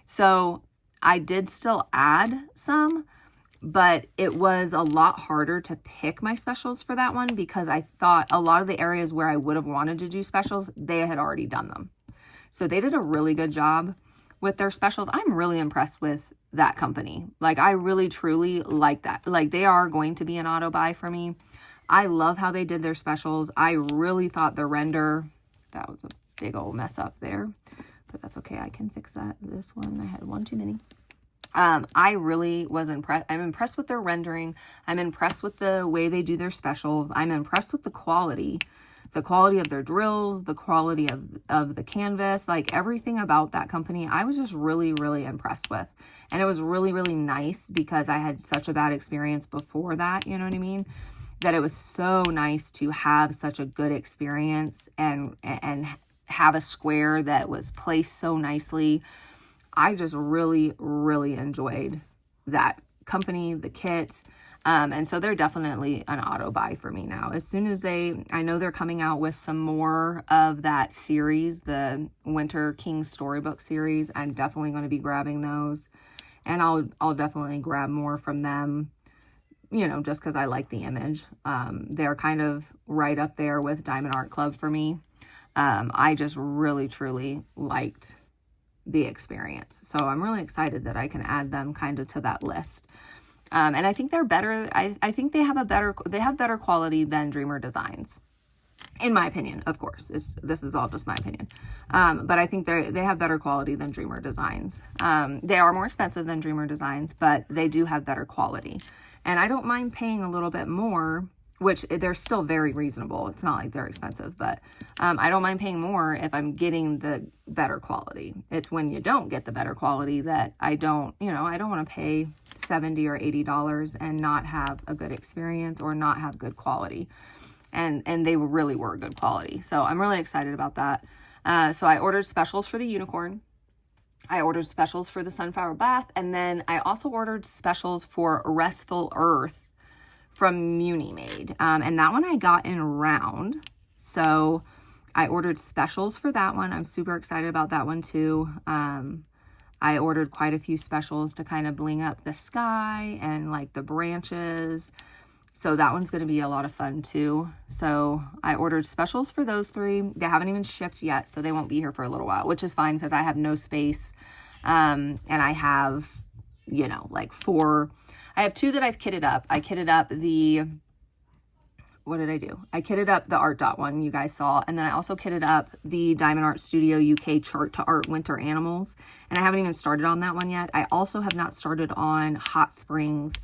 [SPEAKER 1] So I did still add some, but it was a lot harder to pick my specials for that one because I thought a lot of the areas where I would have wanted to do specials, they had already done them. So they did a really good job with their specials. I'm really impressed with that company. Like, I really, truly like that. Like, they are going to be an auto buy for me. I love how they did their specials. I really thought the render, that was a big old mess up there, but that's okay. I can fix that. This one, I had one too many. I really was impressed. I'm impressed with their rendering. I'm impressed with the way they do their specials. I'm impressed with the quality of their drills, the quality of the canvas, like everything about that company. I was just really, really impressed with. And it was really, really nice because I had such a bad experience before that, you know what I mean? That it was so nice to have such a good experience and have a square that was placed so nicely. I just really, really enjoyed that company, the kit. And so they're definitely an auto buy for me now. As soon as I know they're coming out with some more of that series, the Winter King Storybook series. I'm definitely going to be grabbing those, and I'll definitely grab more from them, you know, just because I like the image. They're kind of right up there with Diamond Art Club for me. I just really, truly liked the experience. So I'm really excited that I can add them kind of to that list. And I think they're better. I think they have better quality than Dreamer Designs, in my opinion. Of course, this is all just my opinion. But I think they have better quality than Dreamer Designs. They are more expensive than Dreamer Designs, but they do have better quality. And I don't mind paying a little bit more, which they're still very reasonable. It's not like they're expensive, but I don't mind paying more if I'm getting the better quality. It's when you don't get the better quality that I don't want to pay $70 or $80 and not have a good experience or not have good quality. And they really were good quality. So I'm really excited about that. So I ordered specials for the unicorn. I ordered specials for the sunflower bath. And then I also ordered specials for Restful Earth from Muni Made. And that one I got in round. So I ordered specials for that one. I'm super excited about that one too. I ordered quite a few specials to kind of bling up the sky and like the branches. So that one's going to be a lot of fun too. So I ordered specials for those 3. They haven't even shipped yet, so they won't be here for a little while, which is fine because I have no space. And I have, you know, like 4. I have 2 that I've kitted up. I kitted up what did I do? I kitted up the ARTDOT one you guys saw. And then I also kitted up the Diamond Art Studio UK Chart to Art Winter Animals. And I haven't even started on that one yet. I also have not started on Hot Springs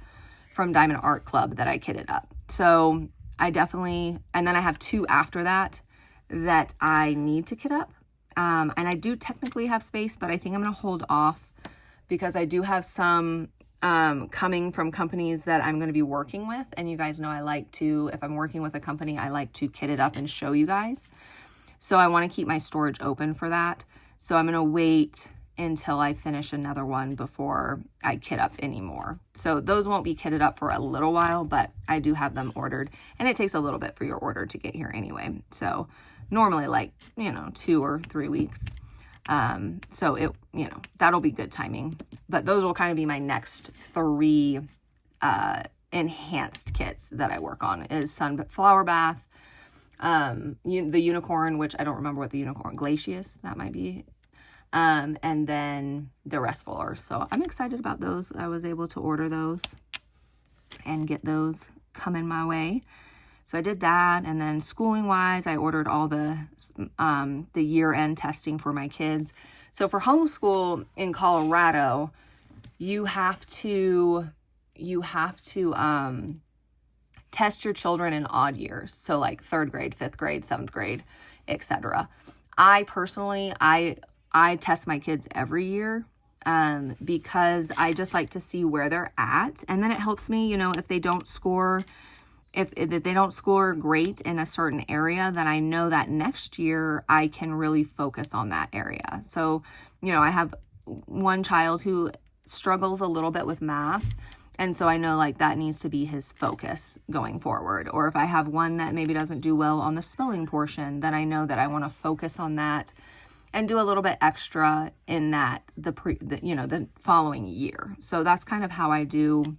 [SPEAKER 1] from Diamond Art Club that I kitted up. So I definitely, and then I have 2 after that I need to kit up. And I do technically have space, but I think I'm going to hold off because I do have some coming from companies that I'm going to be working with. And you guys know I like to, if I'm working with a company, I like to kit it up and show you guys. So I want to keep my storage open for that. So I'm going to wait until I finish another one before I kit up anymore. So those won't be kitted up for a little while, but I do have them ordered. And it takes a little bit for your order to get here anyway. So normally like, 2 or 3 weeks. So it, that'll be good timing, but those will kind of be my next 3, enhanced kits that I work on is Sunflower Bath, the unicorn, which I don't remember what the unicorn, Glacius, that might be, and then the Restful Earth. So I'm excited about those. I was able to order those and get those coming my way. So I did that, and then schooling wise, I ordered all the year-end testing for my kids. So for homeschool in Colorado, you have to test your children in odd years. So like 3rd grade, 5th grade, 7th grade, etc. I personally, I test my kids every year because I just like to see where they're at, and then it helps me, if they don't score. If they don't score great in a certain area, then I know that next year I can really focus on that area. So, I have one child who struggles a little bit with math. And so I know like that needs to be his focus going forward. Or if I have one that maybe doesn't do well on the spelling portion, then I know that I want to focus on that and do a little bit extra in that the following year. So that's kind of how I do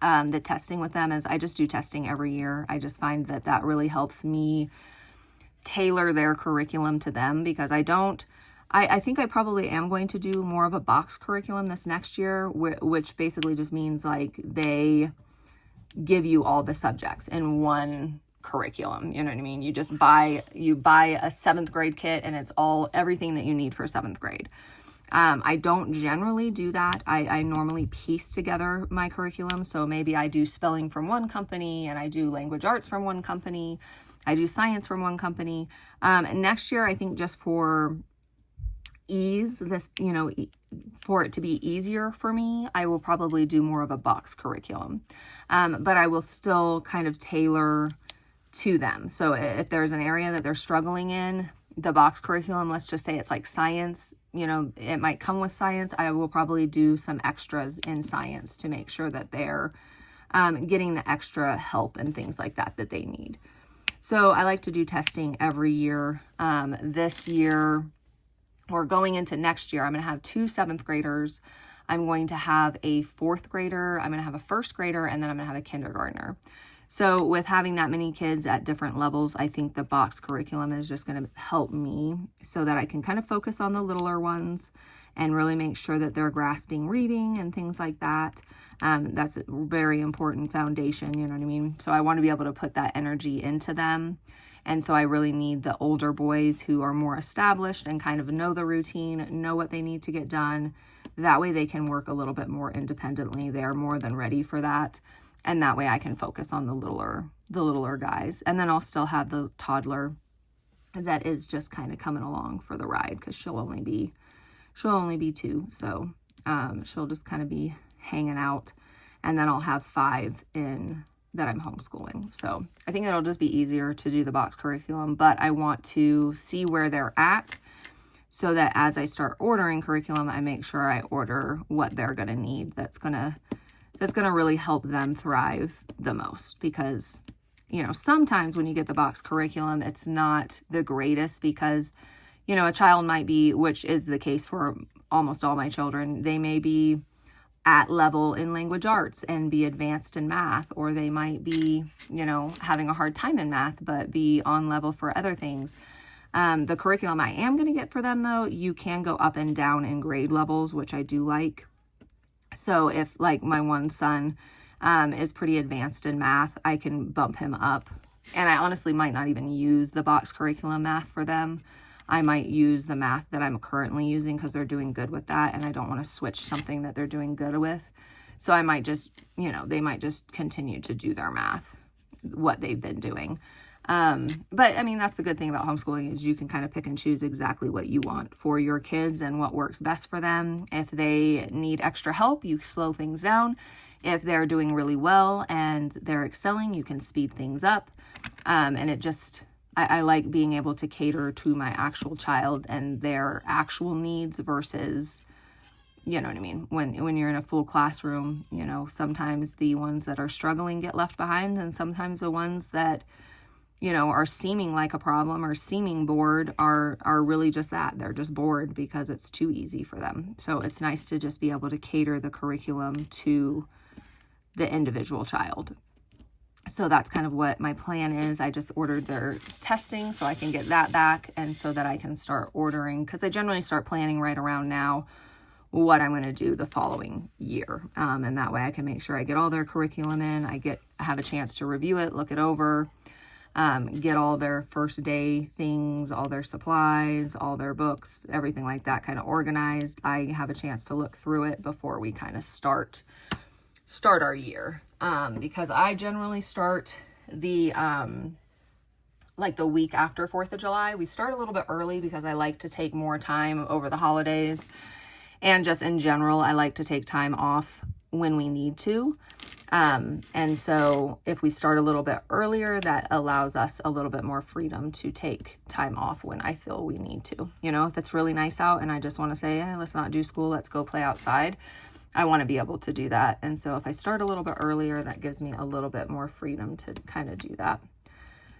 [SPEAKER 1] the testing with them. Is I just do testing every year. I just find that really helps me tailor their curriculum to them, because I think I probably am going to do more of a box curriculum this next year, which basically just means like they give you all the subjects in one curriculum. You know what I mean? You just buy a 7th grade kit and it's everything that you need for 7th grade. I don't generally do that. I normally piece together my curriculum. So maybe I do spelling from one company and I do language arts from one company. I do science from one company. And next year, I think just for ease, for it to be easier for me, I will probably do more of a box curriculum. But I will still kind of tailor to them. So if there's an area that they're struggling in, the box curriculum, let's just say it's like science, it might come with science. I will probably do some extras in science to make sure that they're getting the extra help and things like that that they need. So I like to do testing every year. This year, or going into next year, I'm going to have 2 7th graders. I'm going to have a 4th grader. I'm going to have a 1st grader, and then I'm going to have a kindergartner. So with having that many kids at different levels, I think the box curriculum is just going to help me so that I can kind of focus on the littler ones and really make sure that they're grasping reading and things like that. That's a very important foundation, you know what I mean? So I want to be able to put that energy into them. And so I really need the older boys who are more established and kind of know the routine, know what they need to get done. That way they can work a little bit more independently. They're more than ready for that. And that way I can focus on the littler guys. And then I'll still have the toddler that is just kind of coming along for the ride, because she'll only be 2. So she'll just kind of be hanging out. And then I'll have 5 in that I'm homeschooling. So I think it'll just be easier to do the box curriculum, but I want to see where they're at so that as I start ordering curriculum, I make sure I order what they're going to need that's going to really help them thrive the most. Because, you know, sometimes when you get the box curriculum, it's not the greatest because, you know, a child might be, which is the case for almost all my children, they may be at level in language arts and be advanced in math, or they might be, you know, having a hard time in math, but be on level for other things. The curriculum I am going to get for them, though, you can go up and down in grade levels, which I do like. So if, like, my one son is pretty advanced in math, I can bump him up. And I honestly might not even use the box curriculum math for them. I might use the math that I'm currently using because they're doing good with that, and I don't want to switch something that they're doing good with. So I might just, you know, they might just continue to do their math, what they've been doing. But I mean, that's the good thing about homeschooling is you can kind of pick and choose exactly what you want for your kids and what works best for them. If they need extra help, you slow things down. If they're doing really well and they're excelling, you can speed things up. And it just, I like being able to cater to my actual child and their actual needs versus, you know what I mean? When you're in a full classroom, you know, sometimes the ones that are struggling get left behind, and sometimes the ones that, you know, are seeming like a problem or seeming bored are really just that. They're just bored because it's too easy for them. So it's nice to just be able to cater the curriculum to the individual child. So that's kind of what my plan is. I just ordered their testing so I can get that back, and so that I can start ordering, because I generally start planning right around now what I'm going to do the following year. And that way I can make sure I get all their curriculum in. I have a chance to review it, look it over, get all their first day things, all their supplies, all their books, everything like that kind of organized. I have a chance to look through it before we kind of start our year. Because I generally start the, like the week after 4th of July. We start a little bit early because I like to take more time over the holidays. And just in general, I like to take time off when we need to. And so if we start a little bit earlier, that allows us a little bit more freedom to take time off when I feel we need to. You know, if it's really nice out and I just want to say, let's not do school, let's go play outside, I want to be able to do that. And so if I start a little bit earlier, that gives me a little bit more freedom to kind of do that.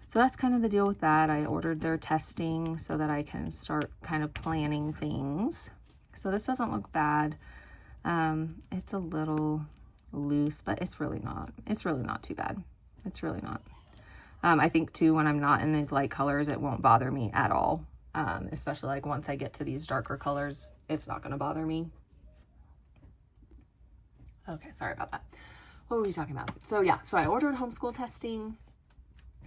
[SPEAKER 1] So that's kind of the deal with that. I ordered their testing so that I can start kind of planning things. So this doesn't look bad. It's a little loose, but it's really not. It's really not too bad. It's really not. I think too, when I'm not in these light colors, it won't bother me at all. Especially like once I get to these darker colors, it's not going to bother me. Okay, sorry about that. What were we talking about? So yeah, so I ordered homeschool testing.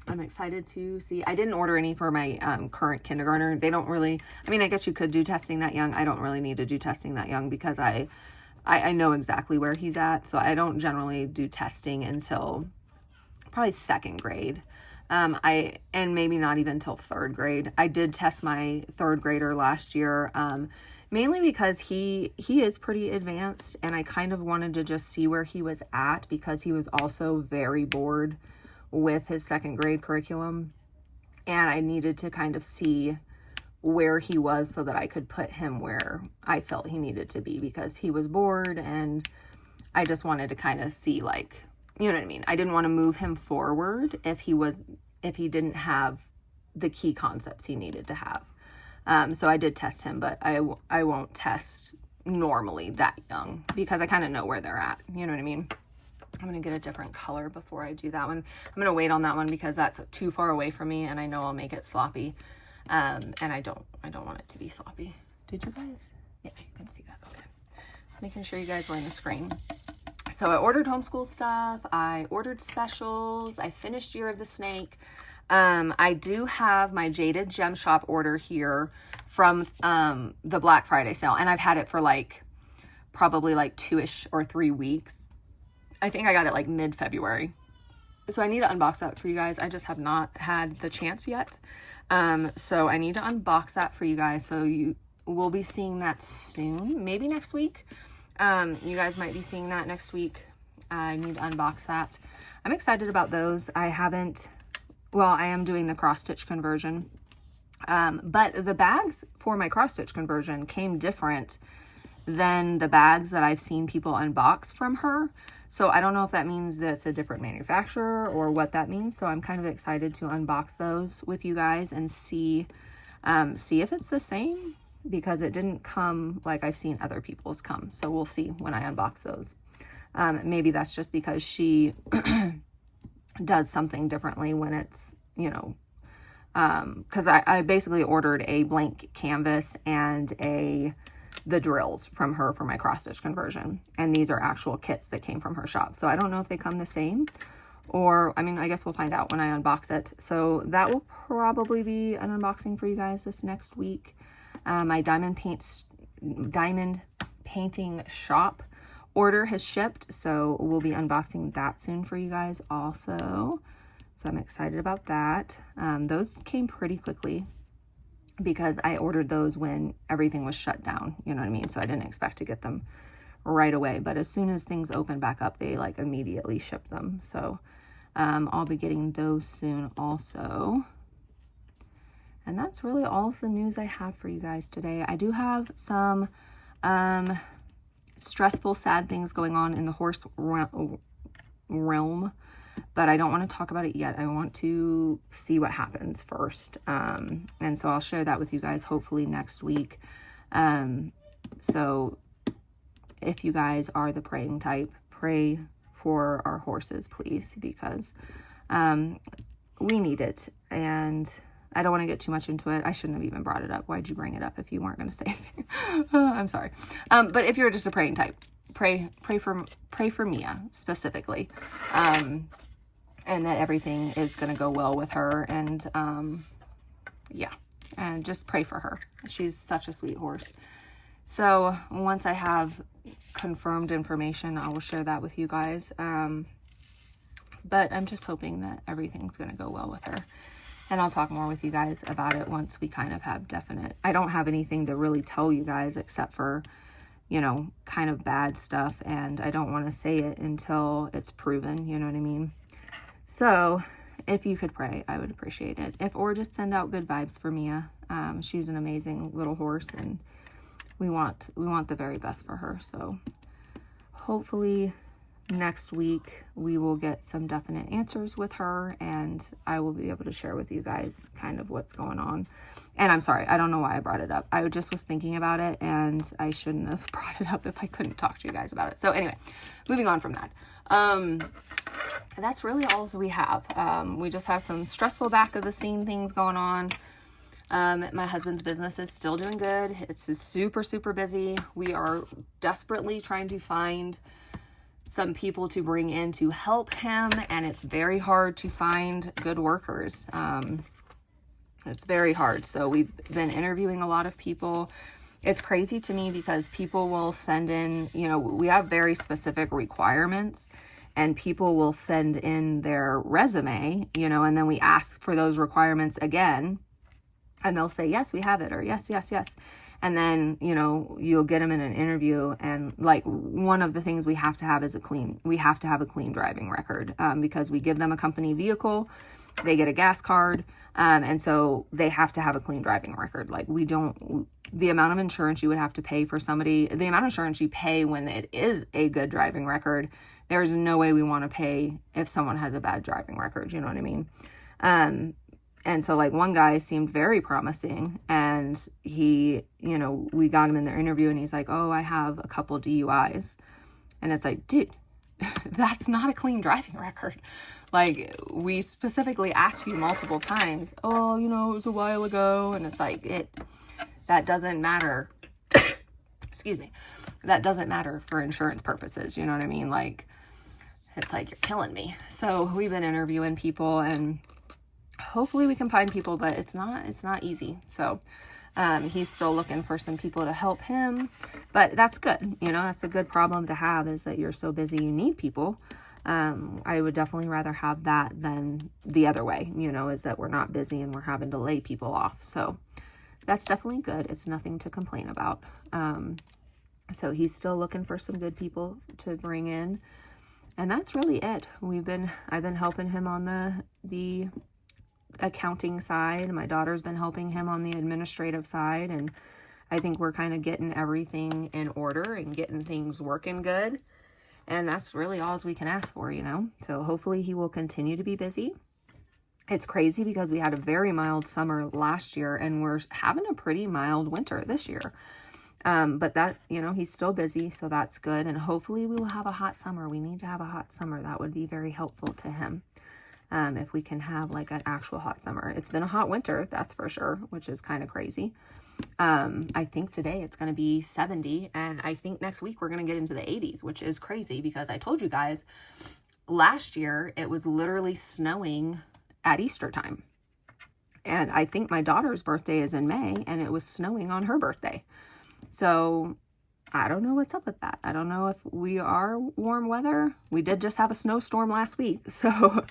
[SPEAKER 1] I'm excited to see. I didn't order any for my current kindergartner. They don't really, I mean, I guess you could do testing that young. I don't really need to do testing that young because I know exactly where he's at. So I don't generally do testing until probably 2nd grade. And maybe not even till 3rd grade. I did test my 3rd grader last year, mainly because he is pretty advanced, and I kind of wanted to just see where he was at because he was also very bored with his 2nd grade curriculum, and I needed to kind of see where he was so that I could put him where I felt he needed to be because he was bored, and I just wanted to kind of see, like, you know what I mean? I didn't want to move him forward if he didn't have the key concepts he needed to have. So I did test him, but I won't test normally that young because I kind of know where they're at. You know what I mean? I'm going to get a different color before I do that one. I'm going to wait on that one because that's too far away from me and I know I'll make it sloppy. And I don't want it to be sloppy. Did you guys? Yeah, you can see that. Okay. Just making sure you guys were in the screen. So I ordered homeschool stuff. I ordered specials. I finished Year of the Snake. I do have my Jaded Gem Shop order here from the Black Friday sale. And I've had it for like probably like 2-ish or 3 weeks. I think I got it like mid-February. So I need to unbox that for you guys. I just have not had the chance yet. So I need to unbox that for you guys. So you will be seeing that soon, maybe next week. You guys might be seeing that next week. I need to unbox that. I'm excited about those. I am doing the cross stitch conversion. But the bags for my cross stitch conversion came different than the bags that I've seen people unbox from her. So I don't know if that means that it's a different manufacturer or what that means. So I'm kind of excited to unbox those with you guys and see if it's the same, because it didn't come like I've seen other people's come. So we'll see when I unbox those. Maybe that's just because she does something differently when it's, you know, because I basically ordered a blank canvas and the drills from her for my cross stitch conversion. And these are actual kits that came from her shop. So I don't know if they come the same, or, I mean, I guess we'll find out when I unbox it. So that will probably be an unboxing for you guys this next week. My Diamond Painting shop order has shipped. So we'll be unboxing that soon for you guys also. So I'm excited about that. Those came pretty quickly, because I ordered those when everything was shut down, you know what I mean? So I didn't expect to get them right away, but as soon as things open back up, they like immediately ship them. So I'll be getting those soon also. And that's really all the news I have for you guys today. I do have some stressful, sad things going on in the horse realm, but I don't want to talk about it yet. I want to see what happens first. And so I'll share that with you guys hopefully next week. So if you guys are the praying type, pray for our horses, please, because we need it. And I don't want to get too much into it. I shouldn't have even brought it up. Why'd you bring it up if you weren't going to say anything? I'm sorry. But if you're just a praying type, pray for Mia specifically. And that everything is going to go well with her. And, yeah, and just pray for her. She's such a sweet horse. So once I have confirmed information, I will share that with you guys. But I'm just hoping that everything's going to go well with her. And I'll talk more with you guys about it once we kind of have definite. I don't have anything to really tell you guys except for, you know, kind of bad stuff. And I don't want to say it until it's proven, you know what I mean? So if you could pray, I would appreciate it. Or just send out good vibes for Mia. She's an amazing little horse, and we want the very best for her. So hopefully next week we will get some definite answers with her, and I will be able to share with you guys kind of what's going on. And I'm sorry, I don't know why I brought it up. I just was thinking about it, and I shouldn't have brought it up if I couldn't talk to you guys about it. So anyway, moving on from that. That's really all we have. We just have some stressful back of the scene things going on. My husband's business is still doing good. It's super, super busy. We are desperately trying to find some people to bring in to help him, and it's very hard to find good workers. It's very hard. So we've been interviewing a lot of people. It's crazy to me because people will send in, you know, we have very specific requirements, and people will send in their resume, you know, and then we ask for those requirements again, and they'll say, yes, we have it, or yes, yes, yes. And then, you know, you'll get them in an interview, and like one of the things we have to have is we have to have a clean driving record, because we give them a company vehicle, they get a gas card. And so they have to have a clean driving record. Like the amount of insurance you would have to pay for somebody, the amount of insurance you pay when it is a good driving record, there's no way we want to pay if someone has a bad driving record. You know what I mean? And so like one guy seemed very promising, and he, you know, we got him in their interview and he's like, oh, I have a couple DUIs. And it's like, dude, that's not a clean driving record. Like, we specifically asked you multiple times, oh, you know, it was a while ago. And it's like, that doesn't matter. Excuse me. That doesn't matter for insurance purposes. You know what I mean? Like, it's like, you're killing me. So we've been interviewing people, and hopefully we can find people, but it's not easy. So, he's still looking for some people to help him, but that's good. You know, that's a good problem to have, is that you're so busy, you need people. I would definitely rather have that than the other way, you know, is that we're not busy and we're having to lay people off. So that's definitely good. It's nothing to complain about. So he's still looking for some good people to bring in, and that's really it. I've been helping him on the accounting side. My daughter's been helping him on the administrative side, and I think we're kind of getting everything in order and getting things working good. And that's really all we can ask for, you know? So hopefully he will continue to be busy. It's crazy because we had a very mild summer last year, and we're having a pretty mild winter this year. But that, you know, he's still busy, so that's good. And hopefully we will have a hot summer. We need to have a hot summer. That would be very helpful to him. If we can have like an actual hot summer. It's been a hot winter, that's for sure, which is kind of crazy. I think today it's going to be 70, and I think next week we're going to get into the 80s, which is crazy because I told you guys last year it was literally snowing at Easter time. And I think my daughter's birthday is in May, and it was snowing on her birthday. So I don't know what's up with that. I don't know if we are warm weather. We did just have a snowstorm last week. So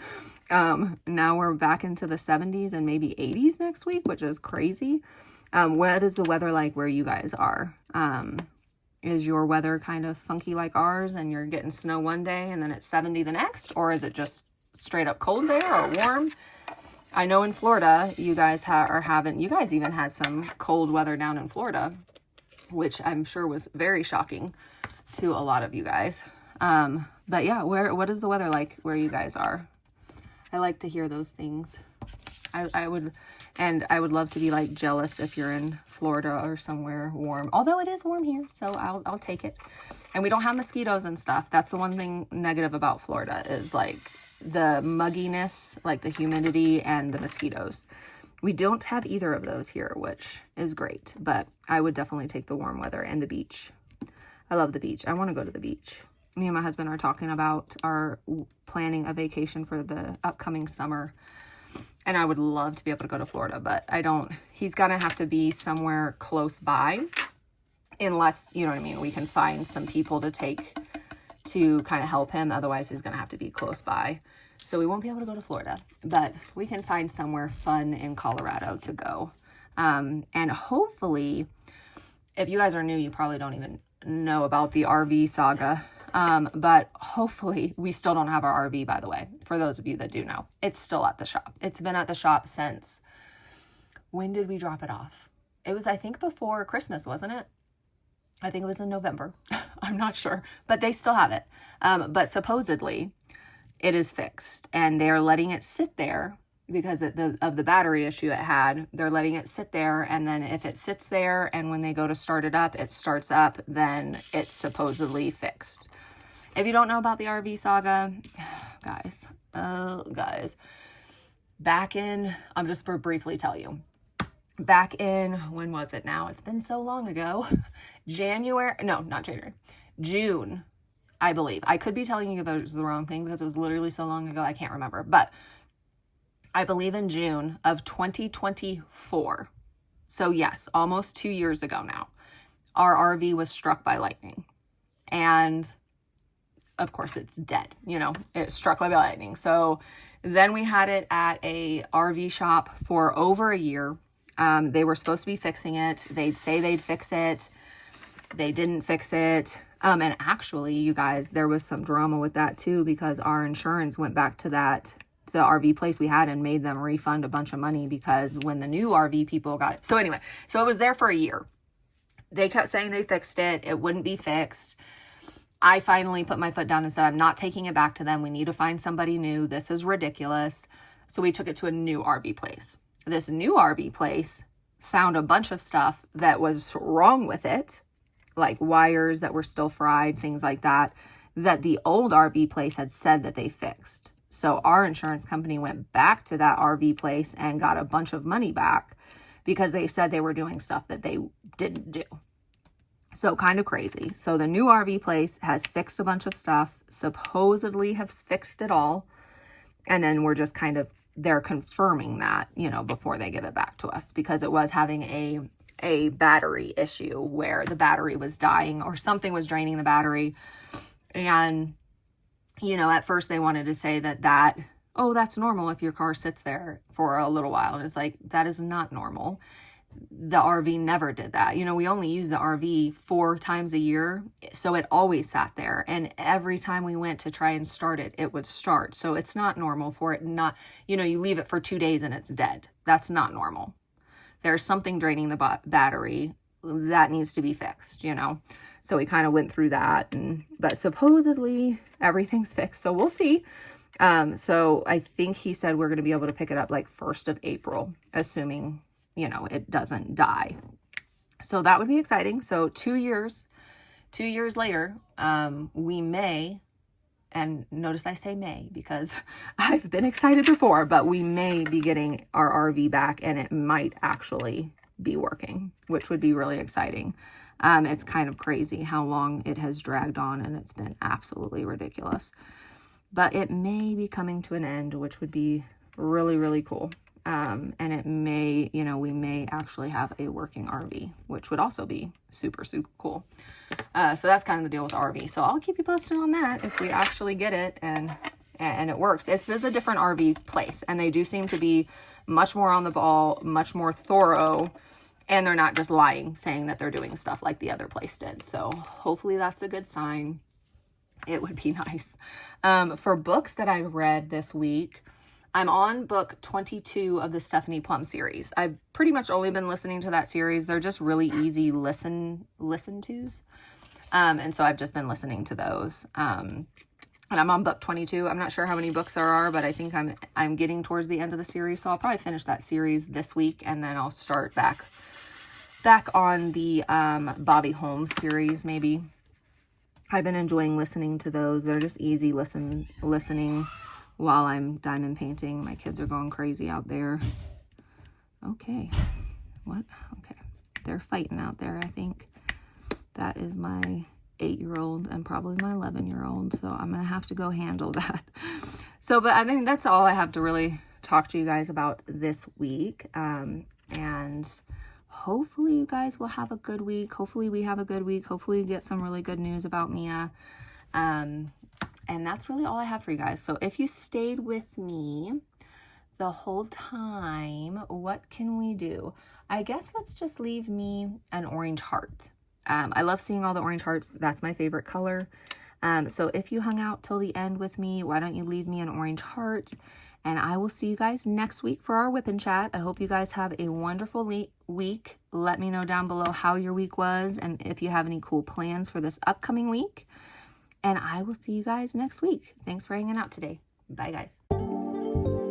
[SPEAKER 1] now we're back into the 70s and maybe 80s next week, which is crazy. What is the weather like where you guys are? Is your weather kind of funky like ours, and you're getting snow one day and then it's 70 the next? Or is it just straight up cold there, or warm? I know in Florida, you guys you guys even had some cold weather down in Florida, which I'm sure was very shocking to a lot of you guys. But yeah, what is the weather like where you guys are? I like to hear those things. I would love to be like jealous if you're in Florida or somewhere warm, although it is warm here, so I'll take it. And we don't have mosquitoes and stuff. That's the one thing negative about Florida, is like the mugginess, like the humidity and the mosquitoes. We don't have either of those here, which is great, but I would definitely take the warm weather and the beach. I love the beach. I want to go to the beach. Me and my husband are talking about planning a vacation for the upcoming summer, and I would love to be able to go to Florida, but he's going to have to be somewhere close by, unless, you know what I mean, we can find some people to take to kind of help him. Otherwise, he's going to have to be close by. So we won't be able to go to Florida, but we can find somewhere fun in Colorado to go. And hopefully, if you guys are new, you probably don't even know about the RV saga. But hopefully, we still don't have our RV, by the way, for those of you that do know. It's still at the shop. It's been at the shop since, when did we drop it off? It was, I think, before Christmas, wasn't it? I think it was in November. I'm not sure, but they still have it. But supposedly, it is fixed, and they're letting it sit there because of the battery issue it had. They're letting it sit there, and then if it sits there and when they go to start it up, it starts up, then it's supposedly fixed. If you don't know about the RV saga, guys, back in, I'm just for briefly tell you, back in, when was it now? It's been so long ago. June, I believe. I could be telling you that was the wrong thing because it was literally so long ago, I can't remember. But I believe in June of 2024. So yes, almost 2 years ago now, our RV was struck by lightning. And of course it's dead, you know, it struck by lightning. So then we had it at a RV shop for over a year. They were supposed to be fixing it. They'd say they'd fix it. They didn't fix it. And actually, you guys, there was some drama with that too, because our insurance went back to that the RV place we had and made them refund a bunch of money because when the new RV people got it. So anyway, so it was there for a year. They kept saying they fixed it. It wouldn't be fixed. I finally put my foot down and said, I'm not taking it back to them. We need to find somebody new. This is ridiculous. So we took it to a new RV place. This new RV place found a bunch of stuff that was wrong with it, like wires that were still fried, things like that, that the old RV place had said that they fixed. So our insurance company went back to that RV place and got a bunch of money back because they said they were doing stuff that they didn't do. So kind of crazy. So the new RV place has fixed a bunch of stuff, supposedly have fixed it all. And then we're just kind of, they're confirming that, you know, before they give it back to us, because it was having a battery issue where the battery was dying or something was draining the battery. And, you know, at first they wanted to say that, oh, that's normal if your car sits there for a little while. And it's like, that is not normal. The RV never did that. You know, we only use the RV 4 times a year. So it always sat there. And every time we went to try and start it, it would start. So it's not normal for it not, you know, you leave it for 2 days and it's dead. That's not normal. There's something draining the battery that needs to be fixed, you know. So we kind of went through that, but supposedly everything's fixed. So we'll see. So I think he said we're going to be able to pick it up like 1st of April, assuming, you know, it doesn't die. So that would be exciting. So 2 years later, we may, and notice I say may because I've been excited before, but we may be getting our RV back and it might actually be working, which would be really exciting. It's kind of crazy how long it has dragged on and it's been absolutely ridiculous, but it may be coming to an end, which would be really, really cool. And it may, you know, we may actually have a working RV, which would also be super, super cool. So that's kind of the deal with the RV. So I'll keep you posted on that if we actually get it and it works. It's a different RV place and they do seem to be much more on the ball, much more thorough, and they're not just lying, saying that they're doing stuff like the other place did. So hopefully that's a good sign. It would be nice. For books that I've read this week, I'm on book 22 of the Stephanie Plum series. I've pretty much only been listening to that series. They're just really easy listen-tos. And so I've just been listening to those. And I'm on book 22. I'm not sure how many books there are, but I think I'm getting towards the end of the series. So I'll probably finish that series this week and then I'll start back on the Bobby Holmes series maybe. I've been enjoying listening to those. They're just easy listening while I'm diamond painting. My kids are going crazy out there. Okay. What? Okay. They're fighting out there, I think. That is my 8-year-old and probably my 11-year-old. So I'm going to have to go handle that. So, but I think that's all I have to really talk to you guys about this week. And hopefully you guys will have a good week. Hopefully we have a good week. Hopefully you get some really good news about Mia. And that's really all I have for you guys. So if you stayed with me the whole time, what can we do? I guess let's just leave me an orange heart. I love seeing all the orange hearts. That's my favorite color. So if you hung out till the end with me, why don't you leave me an orange heart? And I will see you guys next week for our WIP Chat. I hope you guys have a wonderful week. Let me know down below how your week was and if you have any cool plans for this upcoming week. And I will see you guys next week. Thanks for hanging out today. Bye, guys.